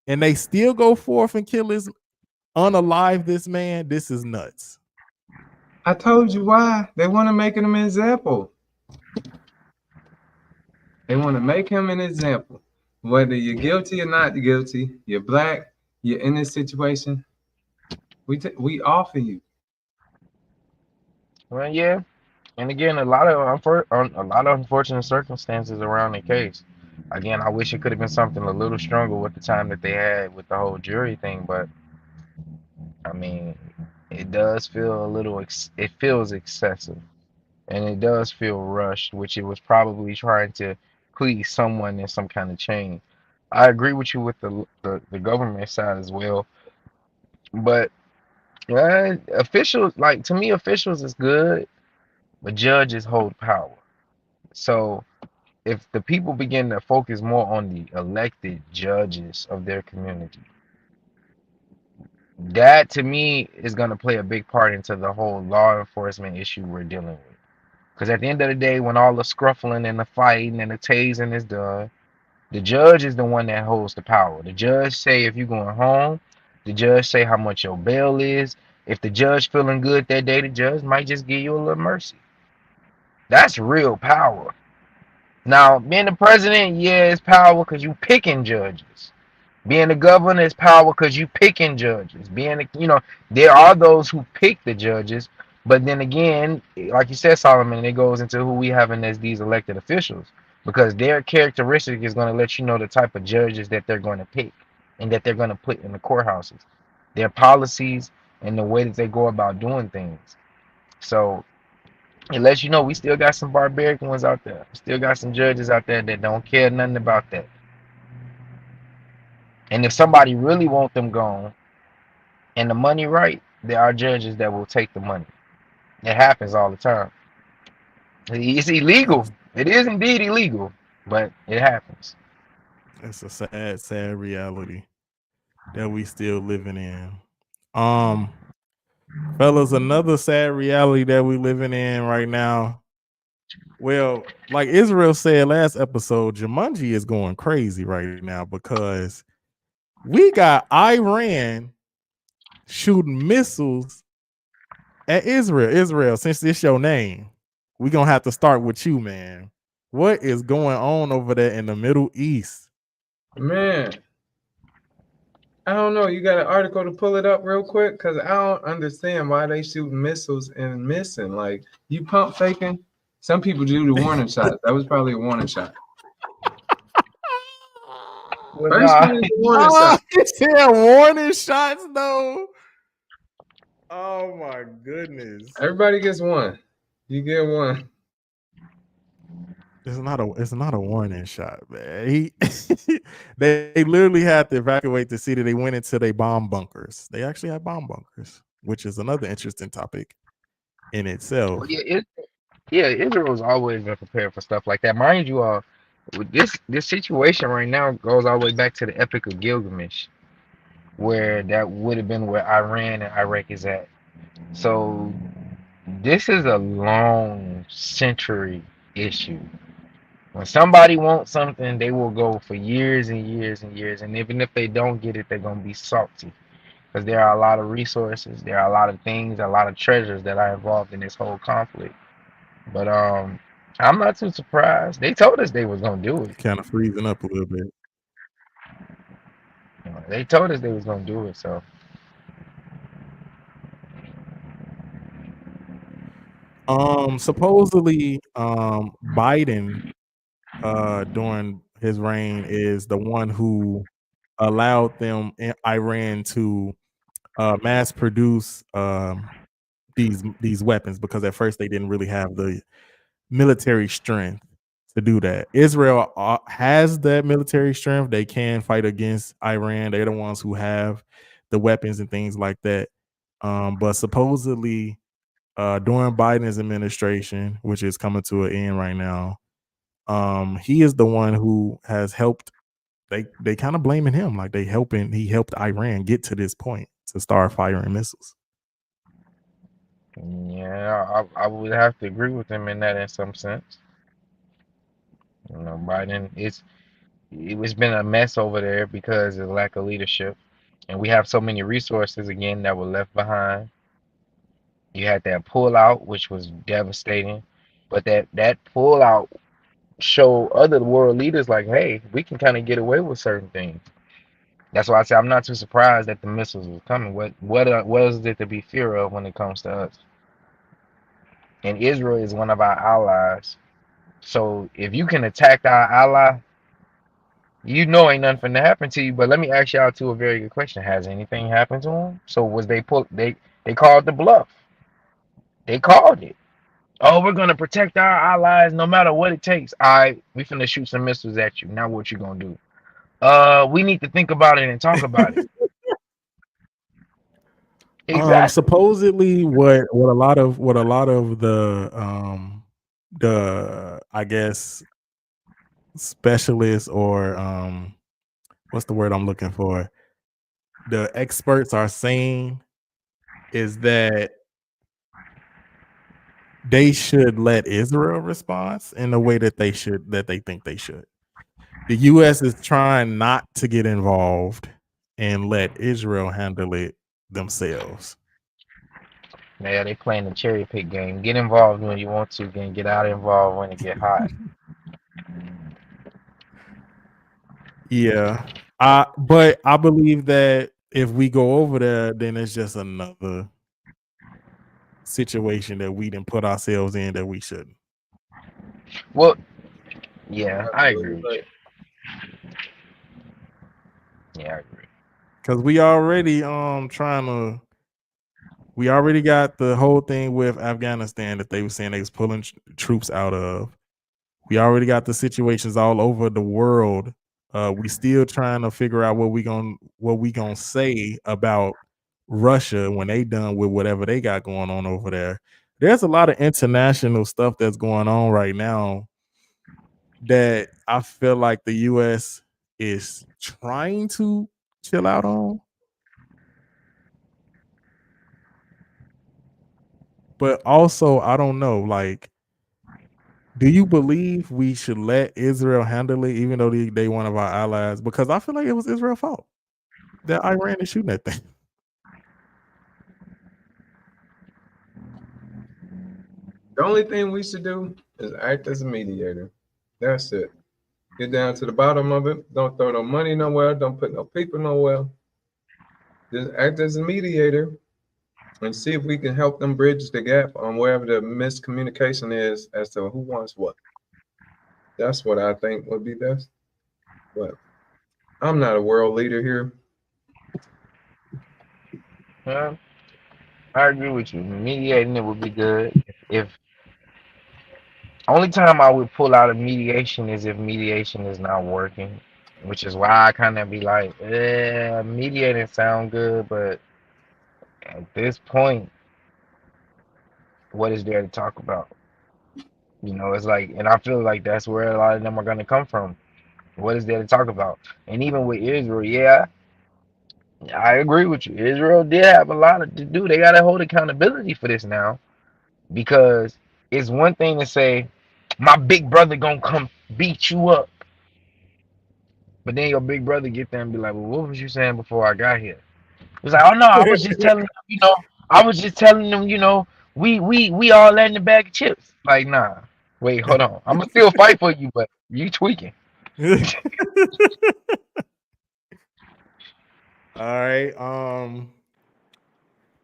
and they still go forth and unalive this man. This is nuts. I told you why. They want to make him an example. They want to make him an example. Whether you're guilty or not guilty, you're black, you're in this situation, we offer you. Well, yeah, and again, a lot of unfortunate circumstances around the case. Again, I wish it could have been something a little stronger with the time that they had with the whole jury thing, but I mean, it does feel it feels excessive, and it does feel rushed, which it was probably trying to please someone in some kind of change. I agree with you with the government side as well, but officials, like, to me, officials is good, but judges hold power. So if the people begin to focus more on the elected judges of their community, that to me is going to play a big part into the whole law enforcement issue we're dealing with. Because at the end of the day, when all the scruffling and the fighting and the tasing is done, the judge is the one that holds the power. The judge say if you're going home. The judge say how much your bail is. If the judge feeling good that day, the judge might just give you a little mercy. That's real power. Now, being the president, yeah, it's power because you picking judges. Being the governor is power because you picking judges. There are those who pick the judges, but then again, like you said, Solomon, it goes into who we having as these elected officials, because their characteristic is going to let you know the type of judges that they're going to pick and that they're going to put in the courthouses, their policies and the way that they go about doing things. So it lets you know we still got some barbaric ones out there. Still got some judges out there that don't care nothing about that. And if somebody really want them gone and the money right, there are judges that will take the money. It happens all the time. It's illegal. It is indeed illegal, but it happens. It's a sad, sad reality that we still living in. Um, fellas, another sad reality that we living in right now. Well, like Israel said last episode, Jumanji is going crazy right now because we got Iran shooting missiles at Israel. Israel, since it's your name, we're gonna have to start with you, man. What is going on over there in the Middle East? Man, I don't know. You got an article to pull it up real quick? Because I don't understand why they shooting missiles and missing. Like, you pump faking? Some people do the warning shot. That was probably a warning shot. Well, First nah, one is a warning shot. It's here warning shots though. Oh my goodness. Everybody gets one. You get one. It's not a warning shot, man. They literally had to evacuate the city. They went into their bomb bunkers. They actually had bomb bunkers, which is another interesting topic in itself. well, Israel's always been prepared for stuff like that. Mind you, with this situation right now goes all the way back to the Epic of Gilgamesh, where that would have been where Iran and Iraq is at. So this is a long century issue. When somebody wants something, they will go for years and years and years, and even if they don't get it, they're gonna be salty because there are a lot of resources, there are a lot of things, a lot of treasures that are involved in this whole conflict. But I'm not too surprised. They told us they was gonna do it. Kind of freezing up a little bit. They told us they was gonna do it. So supposedly Biden during his reign is the one who allowed them in Iran to mass produce these weapons, because at first they didn't really have the military strength to do that. Israel has that military strength. They can fight against Iran. They're the ones who have the weapons and things like that. But supposedly during Biden's administration, which is coming to an end right now, he is the one who has helped. They kind of blaming him, like he helped Iran get to this point to start firing missiles. yeah, I would have to agree with them in that in some sense. Biden it's been a mess over there because of lack of leadership, and we have so many resources again that were left behind. You had that pullout, which was devastating, but that pullout showed other world leaders like, hey, we can kind of get away with certain things. That's why I say I'm not too surprised that the missiles were coming. What is it to be fear of when it comes to us? And Israel is one of our allies. So if you can attack our ally, ain't nothing finna happen to you. But let me ask y'all two a very good question. Has anything happened to them? So was they called the bluff? They called it. Oh, we're gonna protect our allies no matter what it takes. All right, we finna shoot some missiles at you. Now what you gonna do? We need to think about it and talk about it. Exactly. Supposedly what a lot of the I guess specialists, or what's the word I'm looking for? The experts are saying is that they should let Israel respond in the way that they think they should. The US is trying not to get involved and let Israel handle it themselves. Yeah, they playing the cherry pick game. Get involved when you want to, then get out involved when it get hot. Yeah. But I believe that if we go over there, then it's just another situation that we didn't put ourselves in that we shouldn't. Well, yeah, I agree with you. Yeah, I agree. Because we already we already got the whole thing with Afghanistan that they were saying they was pulling troops out of. We already got the situations all over the world. We still trying to figure out what we gonna say about Russia when they done with whatever they got going on over there. There's a lot of international stuff that's going on right now that I feel like the US is trying to chill out on. But also, I don't know, like, do you believe we should let Israel handle it, even though they one of our allies? Because I feel like it was Israel's fault that Iran is shooting that thing. The only thing we should do is act as a mediator. That's it. Get down to the bottom of it. Don't throw no money nowhere. Don't put no people nowhere. Just act as a mediator and see if we can help them bridge the gap on wherever the miscommunication is as to who wants what. That's what I think would be best. But I'm not a world leader here. I agree with you. Mediating it would be good. If only time I would pull out of mediation is if mediation is not working, which is why I kind of be like, mediating sound good, but at this point, what is there to talk about? It's like, and I feel like that's where a lot of them are going to come from. What is there to talk about? And even with Israel, yeah, I agree with you. Israel did have a lot to do. They got to hold accountability for this now, because it's one thing to say, my big brother gonna come beat you up, but then your big brother get there and be like, well, what was you saying before I got here? It's like, oh no, I was just telling them, we all let in the bag of chips. Like, nah, wait, hold on. I'm gonna still fight for you, but you tweaking. All right.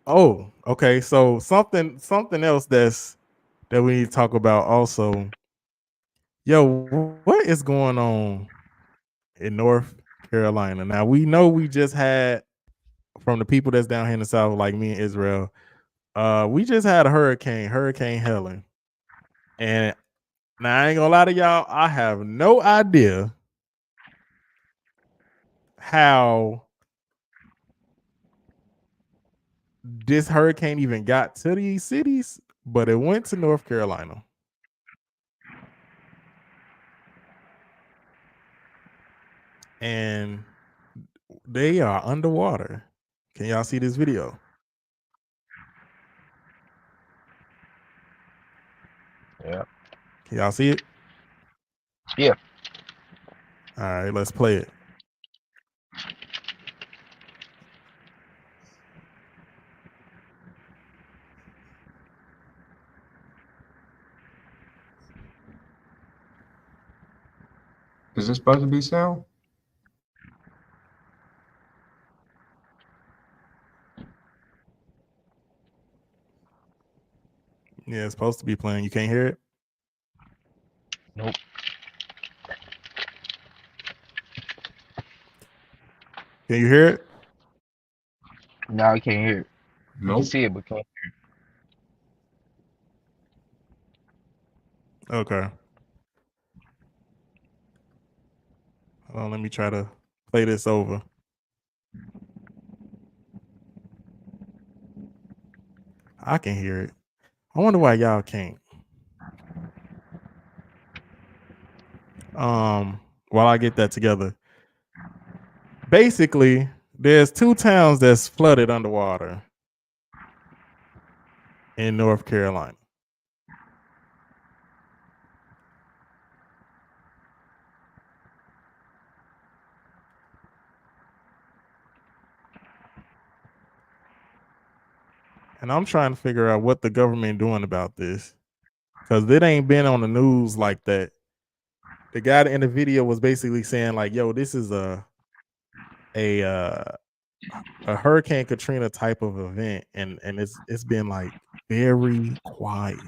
Oh, okay. So something else that we need to talk about also. Yo, what is going on in North Carolina? Now we know we just had, from the people that's down here in the South, like me and Israel, we just had a Hurricane Helen. And now I ain't gonna lie to y'all, I have no idea how this hurricane even got to these cities, but it went to North Carolina. And they are underwater. Can y'all see this video? Yeah. Can y'all see it? Yeah. All right, let's play it. Is this supposed to be sound? Yeah, it's supposed to be playing. You can't hear it? Nope. Can you hear it? No, I can't hear it. You can Nope. see it, but can't hear it. Okay. Hold on, let me try to play this over. I can hear it. I wonder why y'all can't. While I get that together. Basically, there's 2 towns that's flooded underwater in North Carolina. And I'm trying to figure out what the government doing about this, because it ain't been on the news like that. The guy in the video was basically saying like, yo, this is a Hurricane Katrina type of event, and it's been like very quiet.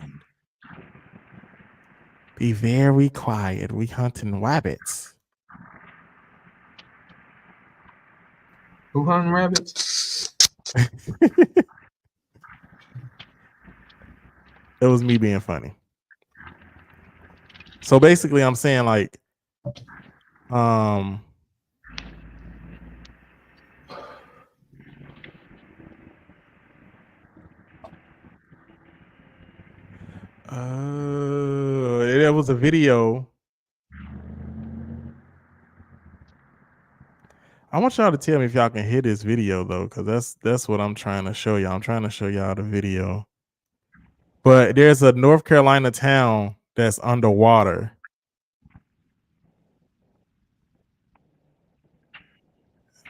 Be very quiet. We hunting rabbits. Who hunting rabbits? It was me being funny. So basically, I'm saying like, There was a video. I want y'all to tell me if y'all can hear this video though, because that's what I'm trying to show y'all. I'm trying to show y'all the video. But there's a North Carolina town that's underwater.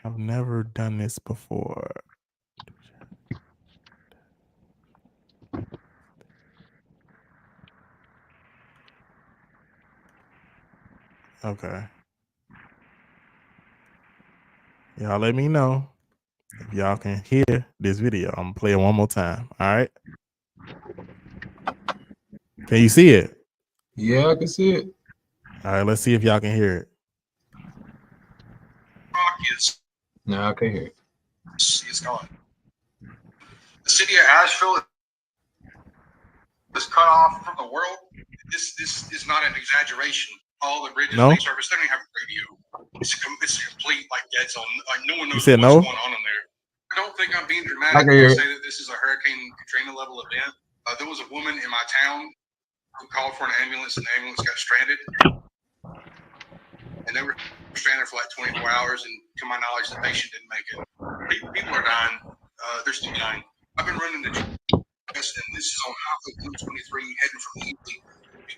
I've never done this before. Okay. Y'all let me know if y'all can hear this video. I'm gonna play it one more time. All right. Can you see it? Yeah, I can see it. All right, let's see if y'all can hear it. No, I can hear it. It's gone. The city of Asheville is cut off from the world. This is not an exaggeration. All the bridges No? they service, they don't even have a radio. It's a complete like dead zone. Like no one knows said what's no? going on in there. I don't think I'm being I dramatic can when hear I it. say that this is a Hurricane Katrina level event. There was a woman in my town who called for an ambulance, and the ambulance got stranded. And they were stranded for like 24 hours, and to my knowledge, the patient didn't make it. People are dying. They're still dying. I've been running the gas, and this is on Highway 123 heading from Ely to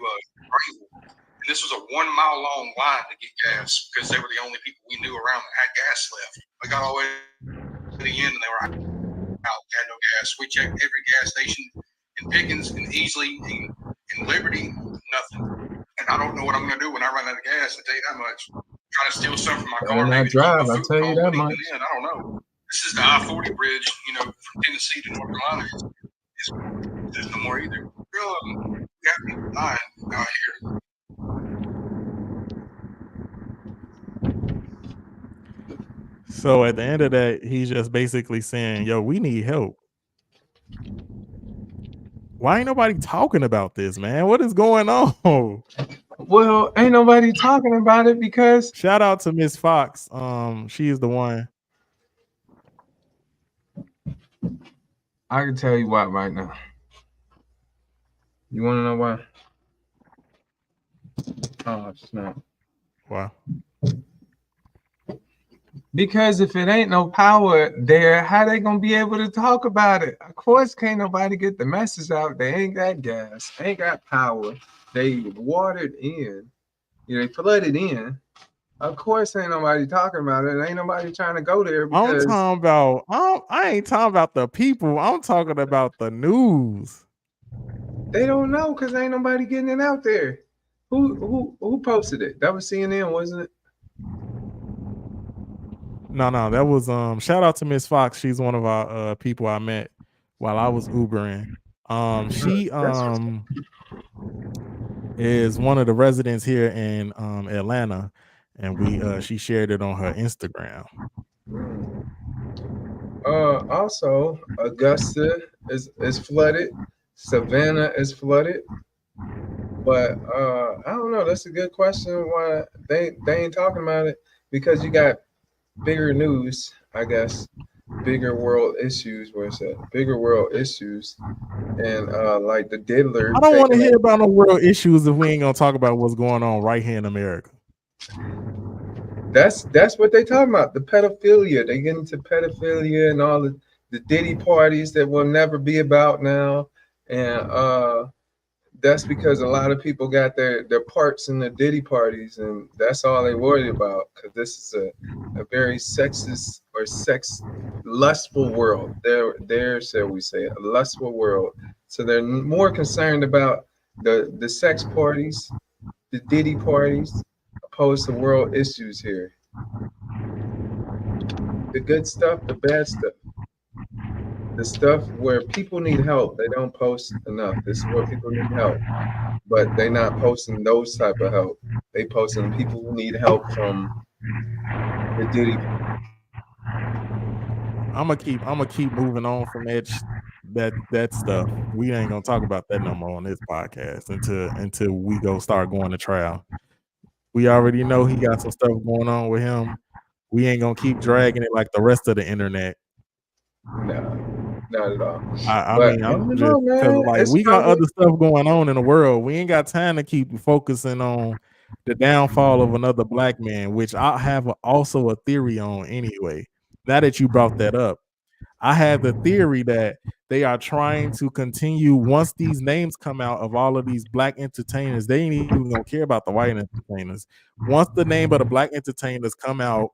Greenville. And this was a 1 mile long line to get gas because they were the only people we knew around that had gas left. I got all the way to the end, and they were out. They had no gas. We checked every gas station in Pickens and Easley and Liberty, nothing. And I don't know what I'm going to do when I run out of gas. I tell you that much. Try to steal some from my car. Better not Maybe to keep drive, my I food tell you cold, that but even much. then, I don't know. This is the I-40 bridge, from Tennessee to North Carolina. There's no more either. We have people dying out here. So at the end of that, he's just basically saying, yo, we need help. Why ain't nobody talking about this, man? What is going on? Well, ain't nobody talking about it because Shout out to Miss Fox. She is the one. I can tell you why right now. You want to know why? Oh, snap. Wow. Because if it ain't no power there, how they gonna be able to talk about it? Of course, can't nobody get the message out. They ain't got gas, ain't got power. They watered in, they flooded in. Of course, ain't nobody talking about it. Ain't nobody trying to go there because I ain't talking about the people. I'm talking about the news. they don't know because ain't nobody getting it out there. Who posted it? That was CNN, wasn't it? No, that was shout out to Miss Fox. She's one of our people I met while I was Ubering. She is one of the residents here in Atlanta, and she shared it on her Instagram. Also, Augusta is flooded. Savannah is flooded. But I don't know. That's a good question. Why they ain't talking about it? Because you got bigger news, I guess. Bigger world issues. Where's that? Bigger world issues, and like the diddler. I don't want to hear about no world issues if we ain't gonna talk about what's going on right here in America. That's what they talking about. The pedophilia. They get into pedophilia and all the Diddy parties that will never be about now, and that's because a lot of people got their parts in the Diddy parties, and that's all they worried about. Because this is a very sexist or lustful world. There, shall we say, a lustful world. So they're more concerned about the sex parties, the Diddy parties, opposed to world issues here. The good stuff, the bad stuff. The stuff where people need help, they don't post enough. This is where people need help, but they're not posting those type of help. They posting people who need help from the Diddy. I'm gonna keep moving on from that stuff. We ain't gonna talk about that no more on this podcast until we go start going to trial. We already know he got some stuff going on with him. We ain't gonna keep dragging it like the rest of the internet. No. not at all. I But mean, I I'm don't just know, because man. like It's we got probably other stuff going on in the world. We ain't got time to keep focusing on the downfall of another black man, which I have also a theory on anyway. Now that you brought that up, I have the theory that they are trying to continue once these names come out of all of these black entertainers. They ain't even gonna care about the white entertainers. Once the name of the black entertainers come out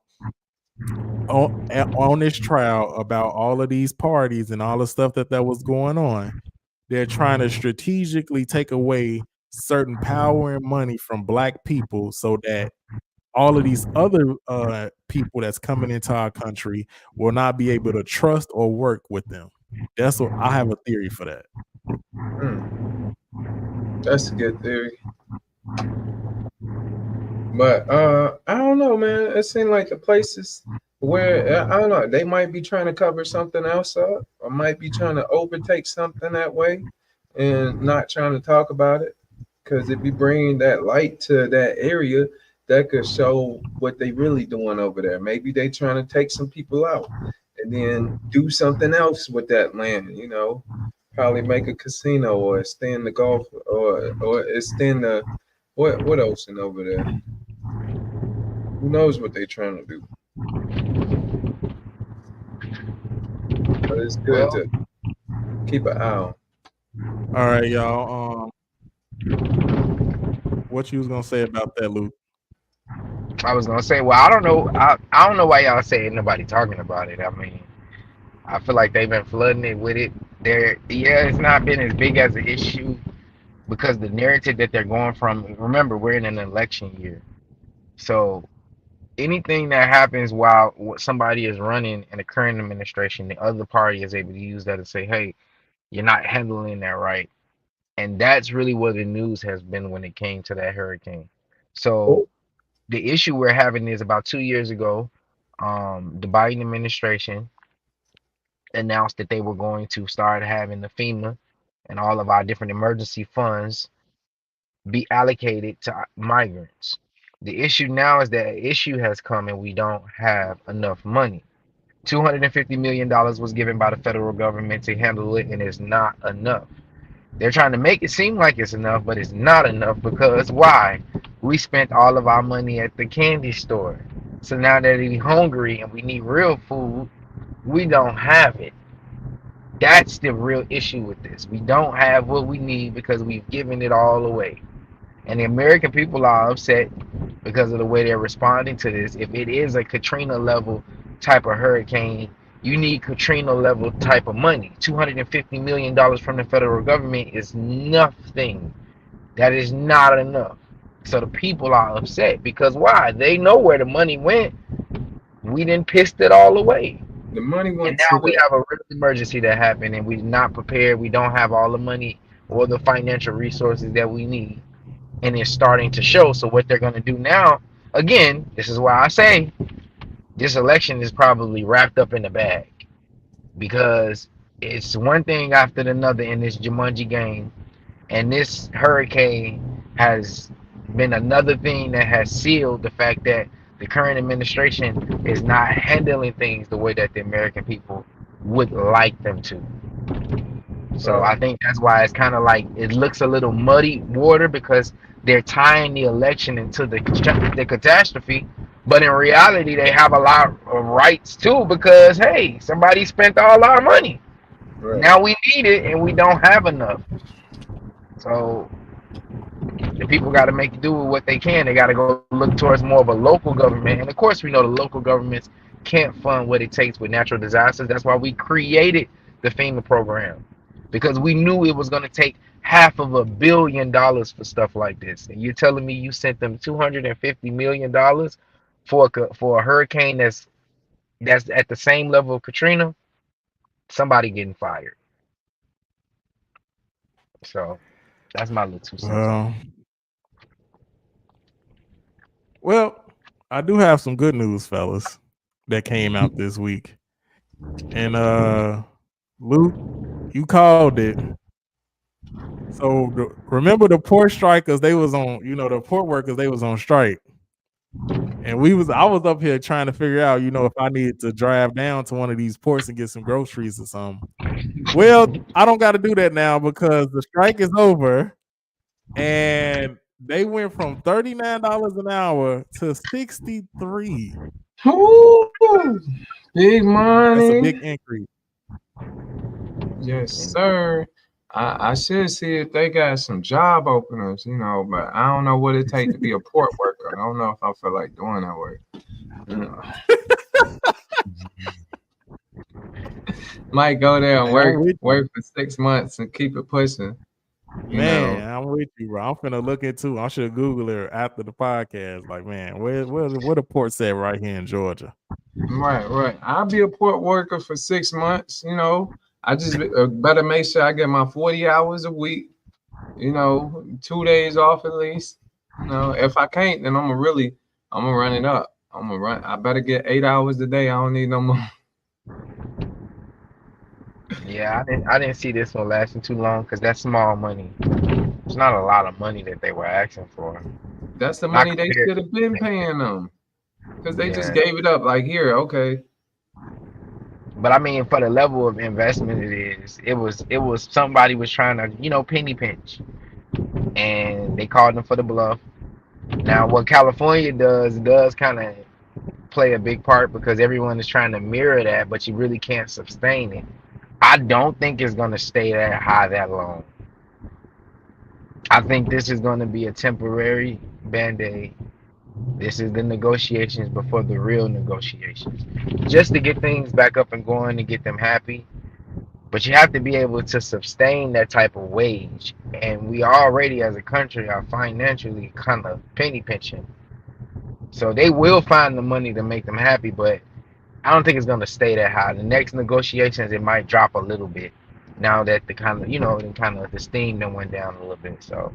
on this trial about all of these parties and all the stuff that was going on, they're trying to strategically take away certain power and money from black people so that all of these other people that's coming into our country will not be able to trust or work with them. That's what I have a theory for that. that's a good theory. But I don't know, man. It seems like the places where I don't know, they might be trying to cover something else up, or might be trying to overtake something that way, and not trying to talk about it. Because if you bring that light to that area, that could show what they really doing over there. Maybe they trying to take some people out, and then do something else with that land. You know, probably make a casino or extend the golf or extend the what else in over there. Who knows what they're trying to do? But it's good Well, to keep an eye on. All right, y'all. What you was gonna say about that, Luke? I was gonna say, well, I don't know. I don't know why y'all say ain't nobody talking about it. I mean, I feel like they've been flooding it with it. Yeah, it's not been as big as an issue because the narrative that they're going from. Remember, we're in an election year, so anything that happens while somebody is running in the current administration, the other party is able to use that and say, "Hey, you're not handling that right." And that's really what the news has been when it came to that hurricane. So Oh, the issue we're having is about 2 years ago, the Biden administration announced that they were going to start having the FEMA and all of our different emergency funds be allocated to migrants. The issue now is that issue has come and we don't have enough money. $250 million was given by the federal government to handle it, and it's not enough. They're trying to make it seem like it's enough, but it's not enough because why? We spent all of our money at the candy store. So now that we're hungry and we need real food, we don't have it. That's the real issue with this. We don't have what we need because we've given it all away. And the American people are upset because of the way they're responding to this. If it is a Katrina level type of hurricane, you need Katrina level type of money. $250 million from the federal government is nothing. That is not enough. So the people are upset because why? They know where the money went. We didn't pissed it all away. the money And went to now we the have a real emergency that happened and we're not prepared. We don't have all the money or the financial resources that we need. And it's starting to show. So what they're going to do now, again, this is why I say this election is probably wrapped up in the bag because it's one thing after another in this Jumanji game, and this hurricane has been another thing that has sealed the fact that the current administration is not handling things the way that the American people would like them to. So I think that's why it's kind of like it looks a little muddy water because they're tying the election into the catastrophe, but in reality they have a lot of rights too because hey, somebody spent all our money. right. Now we need it and we don't have enough. So the people got to make do with what they can. They got to go look towards more of a local government, and of course we know the local governments can't fund what it takes with natural disasters. That's why we created the FEMA program because we knew it was going to take $500 million for stuff like this. And you're telling me you sent them $250 million for a hurricane that's at the same level of Katrina? Somebody getting fired. So that's my little 2 cents on it. Well, I do have some good news, fellas, that came out this week. And Luke, you called it. So remember the port strikers, they was on, the port workers, they was on strike. And I was up here trying to figure out, if I needed to drive down to one of these ports and get some groceries or something. Well, I don't got to do that now because the strike is over, and they went from $39 an hour to $63. Ooh, big That's a money. big increase. Yes, sir. I should see if they got some job openers, but I don't know what it takes to be a port worker. I don't know if I feel like doing that work. Might go there and work for 6 months and keep it pushing. Man, I'm with you, bro. I'm finna look into. I should Google it after the podcast. Like, man, where the port's at right here in Georgia? Right. I'll be a port worker for 6 months. I just better make sure I get my 40 hours a week. 2 days off at least. If I can't, then I'm gonna run it up. I better get 8 hours a day. I don't need no more. Yeah, I didn't see this one lasting too long because that's small money. It's not a lot of money that they were asking for. That's the money they should have been paying them, because they just gave it up. Like, here, okay. But I mean, for the level of investment it was somebody was trying to penny pinch, and they called them for the bluff. Now, what California does kind of play a big part because everyone is trying to mirror that, but you really can't sustain it. I don't think it's going to stay that high that long. I think this is going to be a temporary band-aid. This is the negotiations before the real negotiations, just to get things back up and going and get them happy. But you have to be able to sustain that type of wage, and we already as a country are financially kind of penny pinching. So they will find the money to make them happy, but I don't think it's going to stay that high. The next negotiations, it might drop a little bit now that the kind of the steam then went down a little bit. So,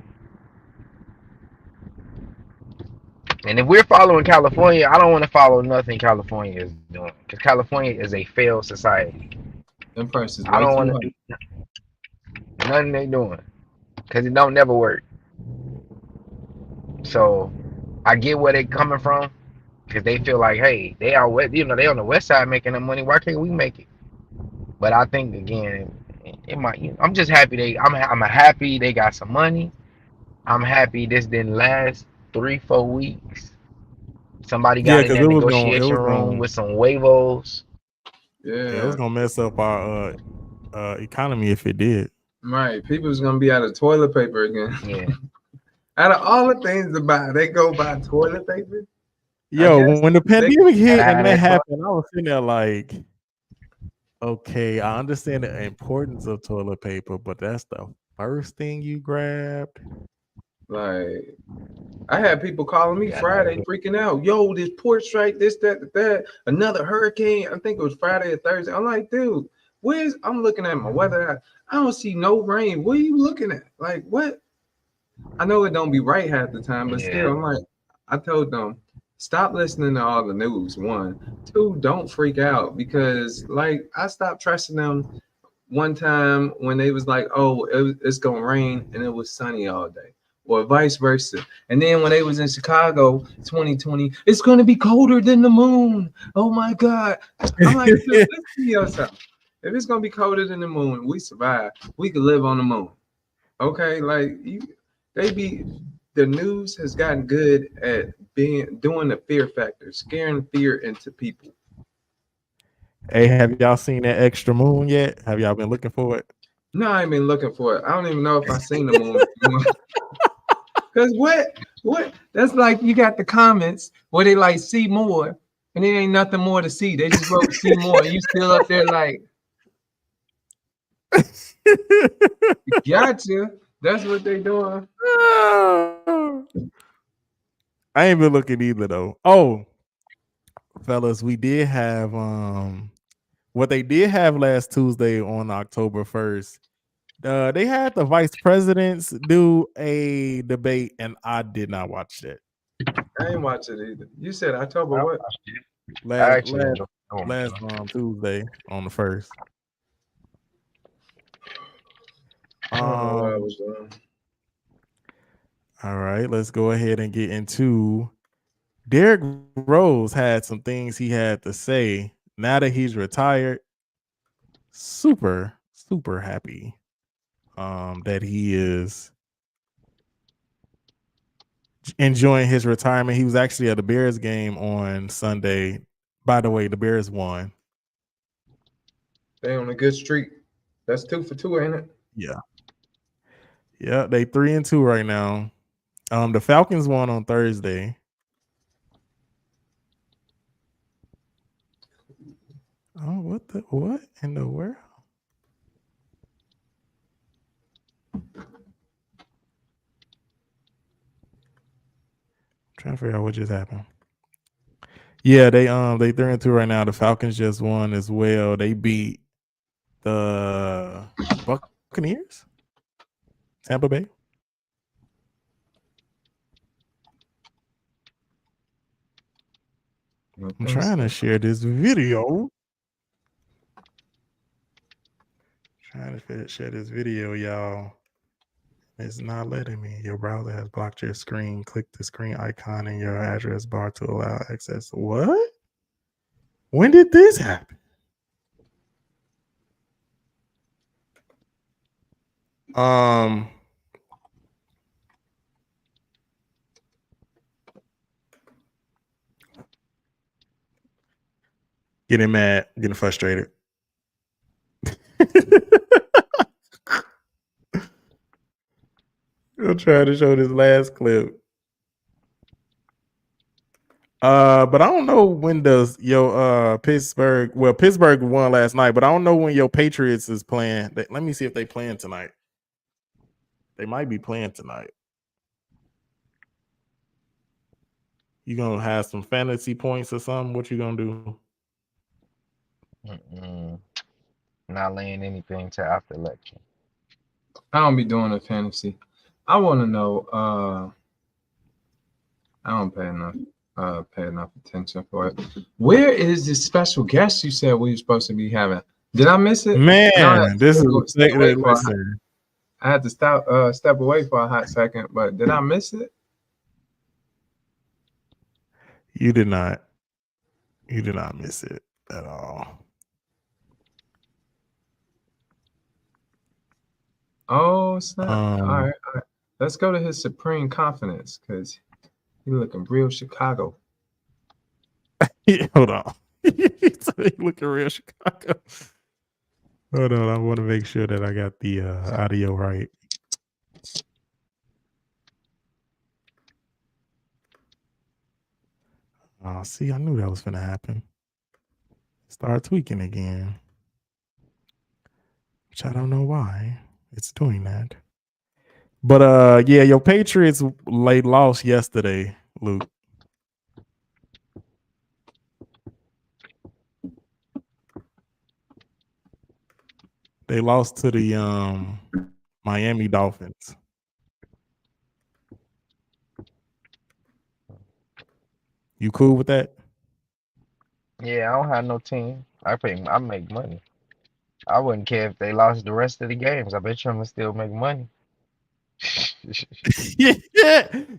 and if we're following California, I don't want to follow nothing California is doing because California is a failed society. Them prices I don't want to do nothing they doing because it don't never work. So I get where they coming from because they feel like, hey, they are they on the west side making the money. Why can't we make it? But I think again, it might. I'm just happy I'm happy they got some money. I'm happy this didn't last 3-4 weeks. Somebody got in that negotiation room with some huevos. Yeah, it was gonna mess up our economy if it did. Right, people's gonna be out of toilet paper again. Yeah. Out of all the things to buy, they go buy toilet paper. Yo, when the pandemic hit and that happened, I was sitting there like, okay, I understand the importance of toilet paper, but that's the first thing you grabbed. Like, I had people calling me Friday freaking out. Yo, this port strike, this, that, another hurricane. I think it was Friday or Thursday. I'm like, dude, I'm looking at my weather. I don't see no rain. What are you looking at? Like, what? I know it don't be right half the time, but still, I'm like, I told them, stop listening to all the news. 1, 2, don't freak out, because like I stopped trusting them one time when they was like, oh, it's gonna rain, and it was sunny all day, or vice versa. And then when they was in Chicago 2020, it's gonna be colder than the moon. Oh my God. I'm like, listen to yourself. If it's gonna be colder than the moon, we survive. We could live on the moon. Okay, like the news has gotten good at doing the fear factor, scaring fear into people. Hey, have y'all seen that extra moon yet? Have y'all been looking for it? No, I ain't been looking for it. I don't even know if I seen the moon. Because what? That's like you got the comments where they like see more, and there ain't nothing more to see. They just wrote see more. And you still up there like, gotcha. That's what they doing. I ain't been looking either though. Oh, fellas, we did have what they did have last Tuesday on October 1st. They had the vice presidents do a debate, and I did not watch that. I ain't watch it either. You said October what? Last Tuesday on the 1st. I don't know what I was doing. All right, let's go ahead and get into Derrick Rose had some things he had to say. Now that he's retired, super happy that he is enjoying his retirement. He was actually at the Bears game on Sunday. By the way, the Bears won. They on a good streak. That's 2 for 2, ain't it? Yeah. Yeah, they 3-2 right now. The Falcons won on Thursday. Oh, what in the world? Trying to figure out what just happened. Yeah, they 3-2 right now. The Falcons just won as well. They beat the Buccaneers, Tampa Bay. I'm trying to share this video. Trying to share this video, y'all. It's not letting me. Your browser has blocked your screen. Click the screen icon in your address bar to allow access. What? When did this happen? Getting mad, getting frustrated. I'll try to show this last clip. But I don't know when does your Pittsburgh. Well, Pittsburgh won last night, but I don't know when your Patriots is playing. Let me see if they playing tonight. They might be playing tonight. You gonna have some fantasy points or something? What you gonna do? Not laying anything to after election. I don't be doing a fantasy. I want to know. I don't pay enough attention for it. Where is this special guest you said we were supposed to be having? Did I miss it? Man, this is listen. I had to step away for a hot second, but did I miss it? You did not. You did not miss it at all. Oh, snap. All right. Let's go to his supreme confidence because he's looking real Chicago. Hold on. He's looking real Chicago. Hold on. I want to make sure that I got the audio right. Oh, see, I knew that was going to happen. Start tweaking again. Which I don't know why it's doing that. But yeah, your Patriots lost yesterday, Luke. They lost to the Miami Dolphins. You cool with that? Yeah, I don't have no team. I make money. I wouldn't care if they lost the rest of the games. I bet you I'm gonna still make money. Yeah,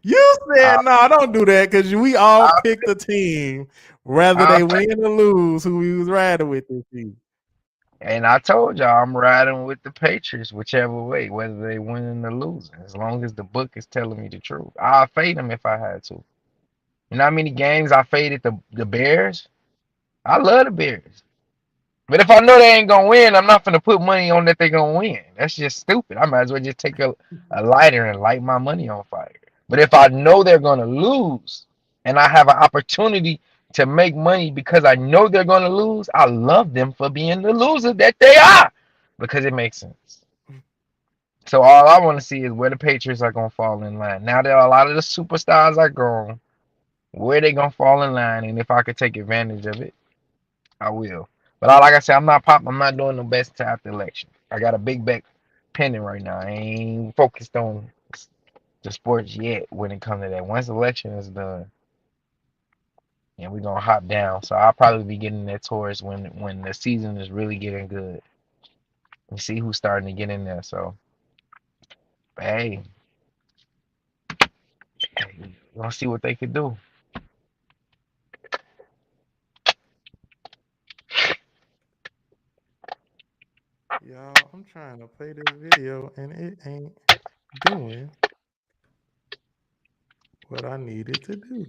you said no, don't do that because we all picked a team, whether they win or lose, who we was riding with this season. And I told y'all I'm riding with the Patriots, whichever way, whether they winning or losing. As long as the book is telling me the truth, I'll fade them if I had to. You know how many games I faded the Bears? I love the Bears. But if I know they ain't gonna win, I'm not gonna put money on that they're gonna win. That's just stupid. I might as well just take a lighter and light my money on fire. But if I know they're gonna lose and I have an opportunity to make money because I know they're gonna lose, I love them for being the loser that they are because it makes sense. So all I want to see is where the Patriots are gonna fall in line. Now that a lot of the superstars are gone, where they gonna fall in line, and if I could take advantage of it, I will. But like I said, I'm not doing the best to after election. I got a big bet pending right now. I ain't focused on the sports yet when it comes to that. Once the election is done, and we're gonna hop down. So I'll probably be getting there towards when the season is really getting good. You see who's starting to get in there. So hey, we're gonna see what they could do. Y'all, I'm trying to play this video and it ain't doing what I need it to do.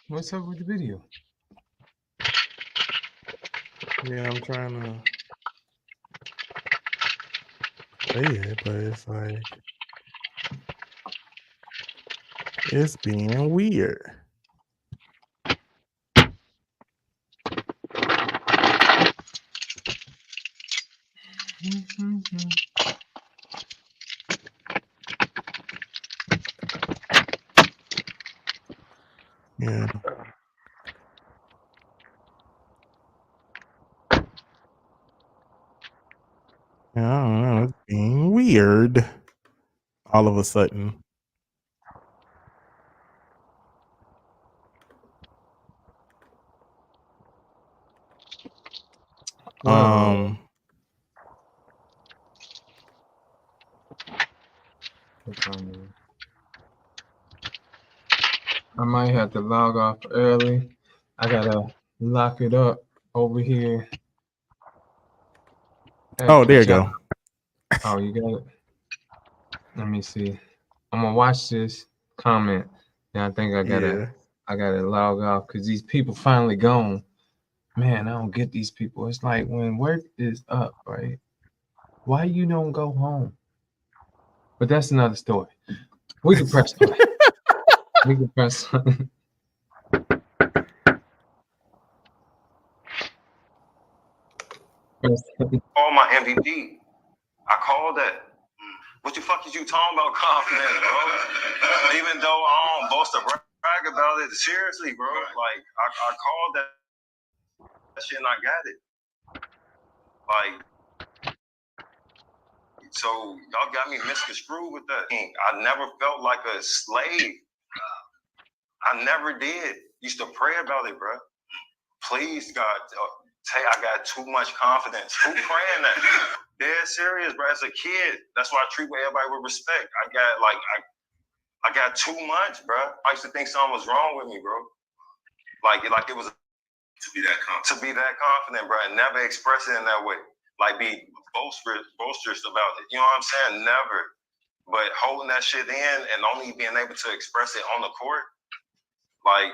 What's up with the video? Yeah, I'm trying to play it, but it's like it's being weird. Yeah. Yeah, I don't know. It's being weird all of a sudden. Well, I might have to log off early. I gotta lock it up over here. Oh, there you go. Oh, you got it. Let me see. I'm gonna watch this comment. And I think I gotta log off because these people finally gone. Man, I don't get these people. It's like when work is up, right? Why you don't go home? But that's another story. We can press play. We can press play. Call my MVP. I called that. What the fuck is you talking about confidence, bro? Even though I don't boast or brag about it, seriously, bro. Like I called that shit and I got it. Like, so y'all got me misconstrued with that. I never felt like a slave. I never did. Used to pray about it, bro. Please, God, I got too much confidence. Who praying that? Dead serious, bro. As a kid, that's why I treat everybody with respect. I got too much, bro. I used to think something was wrong with me, bro. Like it was to be that confident, bro, and never express it in that way. Like be boisterous about it. You know what I'm saying? Never. But holding that shit in and only being able to express it on the court, like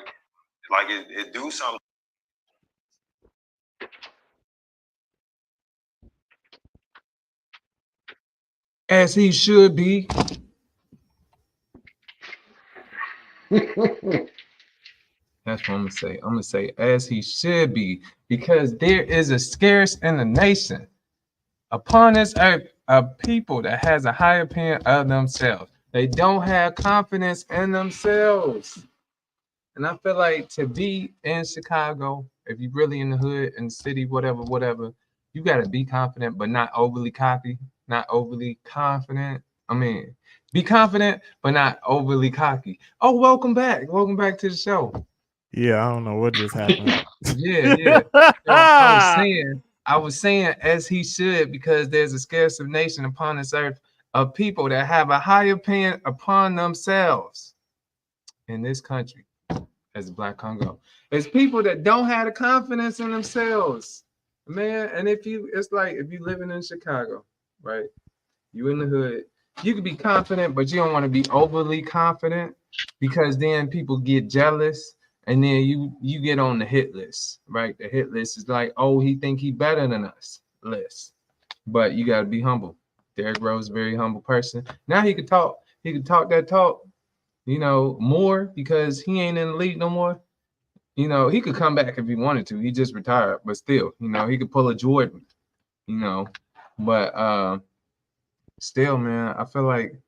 it do something. As he should be. That's what I'm gonna say. I'm gonna say as he should be, because there is a scarce in the nation upon this earth a people that has a high opinion of themselves. They don't have confidence in themselves. And I feel like to be in Chicago, if you're really in the hood, in the city, whatever, you gotta be confident, but not overly cocky, not overly confident. I mean, be confident, but not overly cocky. Oh, welcome back. Welcome back to the show. Yeah, I don't know what just happened. Yeah. So I was saying as he should, because there's a scarce of nation upon this earth of people that have a high opinion upon themselves in this country as Black Congo. It's people that don't have the confidence in themselves, man. And it's like if you living in Chicago, right? You in the hood, you can be confident, but you don't want to be overly confident because then people get jealous. And then you get on the hit list, right? The hit list is like, oh, he think he better than us list. But you got to be humble. Derrick Rose, very humble person. Now he could talk. He could talk that talk, more because he ain't in the league no more. He could come back if he wanted to. He just retired, but still, he could pull a Jordan, But still, man, I feel like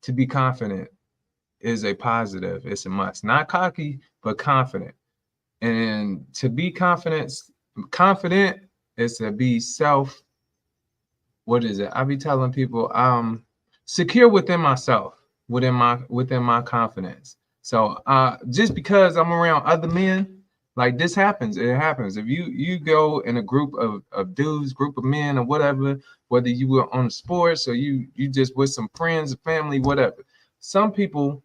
to be confident is a positive. It's a must. Not cocky, but confident. And to be confident is to be what is it? I be telling people secure within myself, within my confidence. So just because I'm around other men, like this happens. It happens. If you go in a group of dudes, group of men or whatever, whether you were on sports or you just with some friends, family, whatever. some people,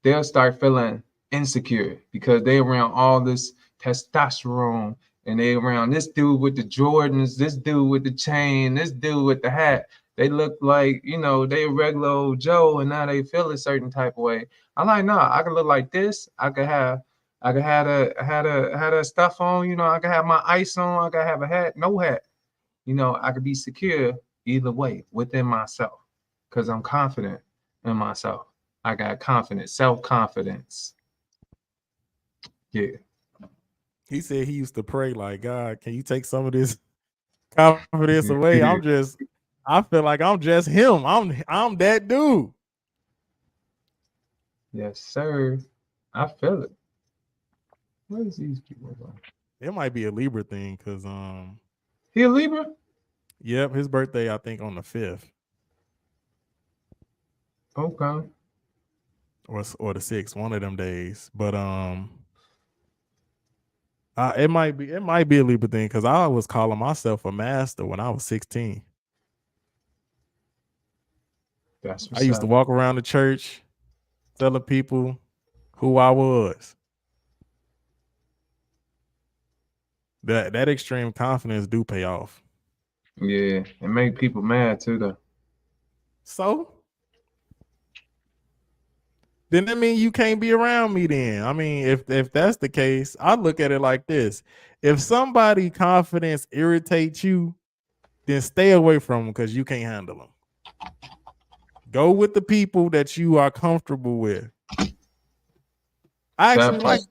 they'll start feeling insecure because they around all this testosterone and they around this dude with the Jordans, this dude with the chain, this dude with the hat. They look like, they a regular old Joe, and now they feel a certain type of way. I'm like, no, I can look like this. I could have a stuff on, I could have my ice on, I could have a hat, no hat. I could be secure either way within myself because I'm confident in myself. I got confidence, self-confidence. Yeah. He said he used to pray like, God, can you take some of this confidence away? I feel like I'm just him. I'm that dude. Yes, sir. I feel it. What is these people about? It might be a Libra thing because He a Libra? Yep, his birthday I think on the 5th. Okay. Or the 6th, one of them days. But it might be a Libra thing because I was calling myself a master when I was 16. That's I used up. to walk around the church telling people who I was. That extreme confidence do pay off. Yeah, it make people mad too though. So then that mean you can't be around me then. I mean, if that's the case, I look at it like this. If somebody confidence irritates you, then stay away from them because you can't handle them. Go with the people that you are comfortable with. I actually like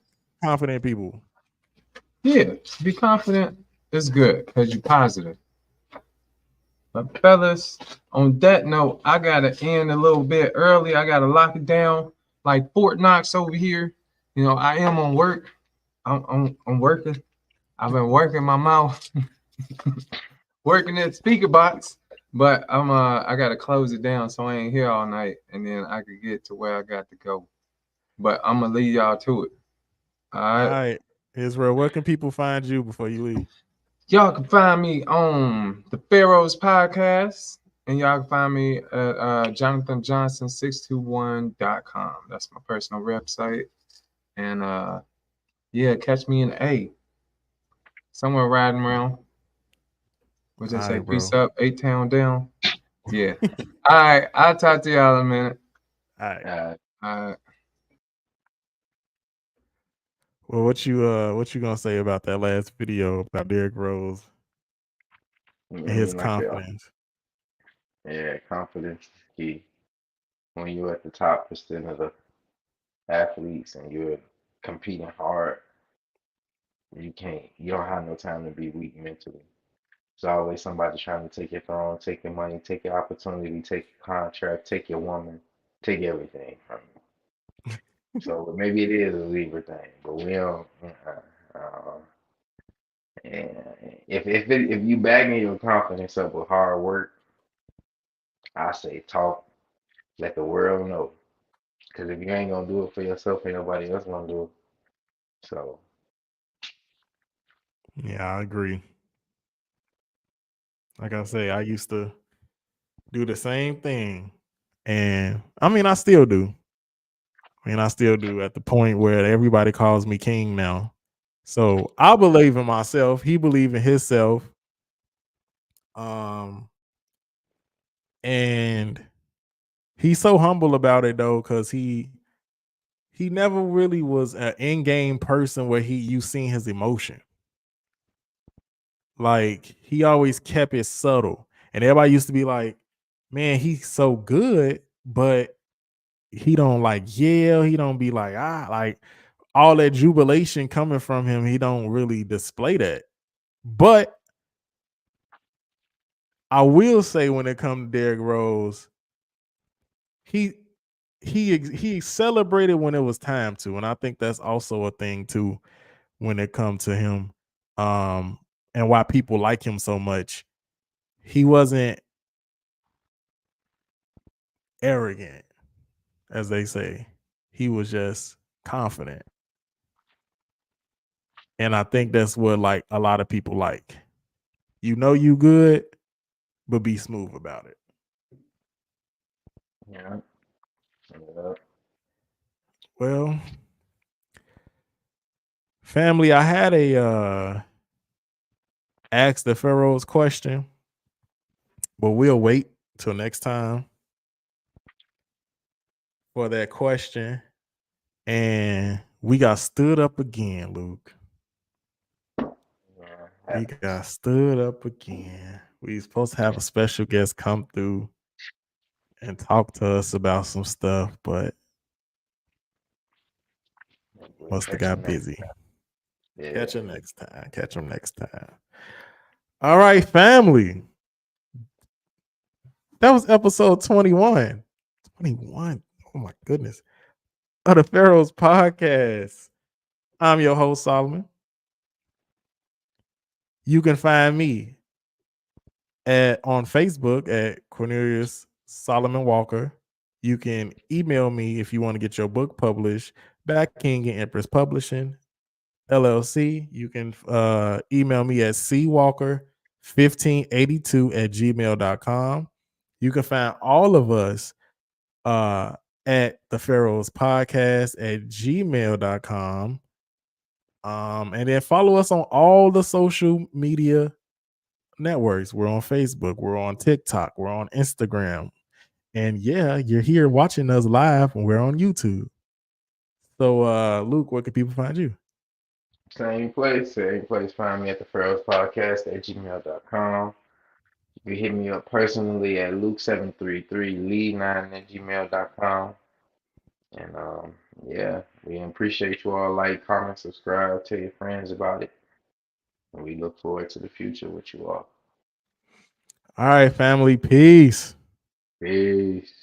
confident people. Yeah, be confident is good because you're positive. But fellas, on that note, I gotta end a little bit early. I gotta lock it down like Fort Knox over here. I am on work. I'm working. I've been working my mouth, working that speaker box. But I gotta close it down so I ain't here all night, and then I could get to where I got to go. But I'm gonna lead y'all to it. All right, Israel. Where can people find you before you leave? Y'all can find me on the Pharaohs Podcast, and y'all can find me at JonathanJohnson621.com. That's my personal website. And catch me in A. Somewhere riding around. What they say, Right, peace bro. up, 8-town down. Yeah. All right, I'll talk to y'all in a minute. All right. All right. Well, what you gonna say about that last video about Derrick Rose and his confidence? Yeah, confidence is key. When you're at the top percent of the athletes and you're competing hard, you don't have no time to be weak mentally. There's always somebody trying to take your throne, take your money, take your opportunity, take your contract, take your woman, take everything from you. So maybe it is a Libra thing, but we don't. And if you bagging your confidence up with hard work, I say talk, let the world know. Because if you ain't gonna do it for yourself, ain't nobody else gonna do it. So yeah, I agree. Like I say, I used to do the same thing, and I mean, I still do. At the point where everybody calls me king now. So I believe in myself. He believe in himself. And he's so humble about it though, because he never really was an in-game person where you seen his emotion. Like he always kept it subtle. And everybody used to be like, man, he's so good, but he don't like yell. He don't be like, like all that jubilation coming from him. He don't really display that. But I will say when it comes to Derrick Rose, he celebrated when it was time to. And I think that's also a thing too when it comes to him. And why people like him so much. He wasn't arrogant, as they say. He was just confident. And I think that's what like a lot of people like. You good, but be smooth about it. yeah. Yeah. Well, family, I had a ask the Pharaohs question, but we'll wait till next time for that question. And we got stood up again, Luke. We got stood up again. We supposed to have a special guest come through and talk to us about some stuff, but must have got busy. Yeah. Catch him next time. Catch him next time. All right, family. That was episode 21. 21. Oh my goodness. Of the Pharaohs Podcast. I'm your host, Solomon. You can find me on Facebook at Cornelius Solomon Walker. You can email me if you want to get your book published. Back King and Empress Publishing, LLC. You can email me at cwalker1582@gmail.com. You can find all of us at the Pharaohs Podcast at gmail.com. And then follow us on all the social media networks. We're on Facebook, we're on TikTok, we're on Instagram. And yeah, you're here watching us live and we're on YouTube. So Luke, where can people find you? Same place. Find me at the Pharaohs Podcast at gmail.com. You can hit me up personally at Luke733Lee9 at gmail.com. And yeah, we appreciate you all. Like, comment, subscribe, tell your friends about it. And we look forward to the future with you all. All right, family. Peace. Peace.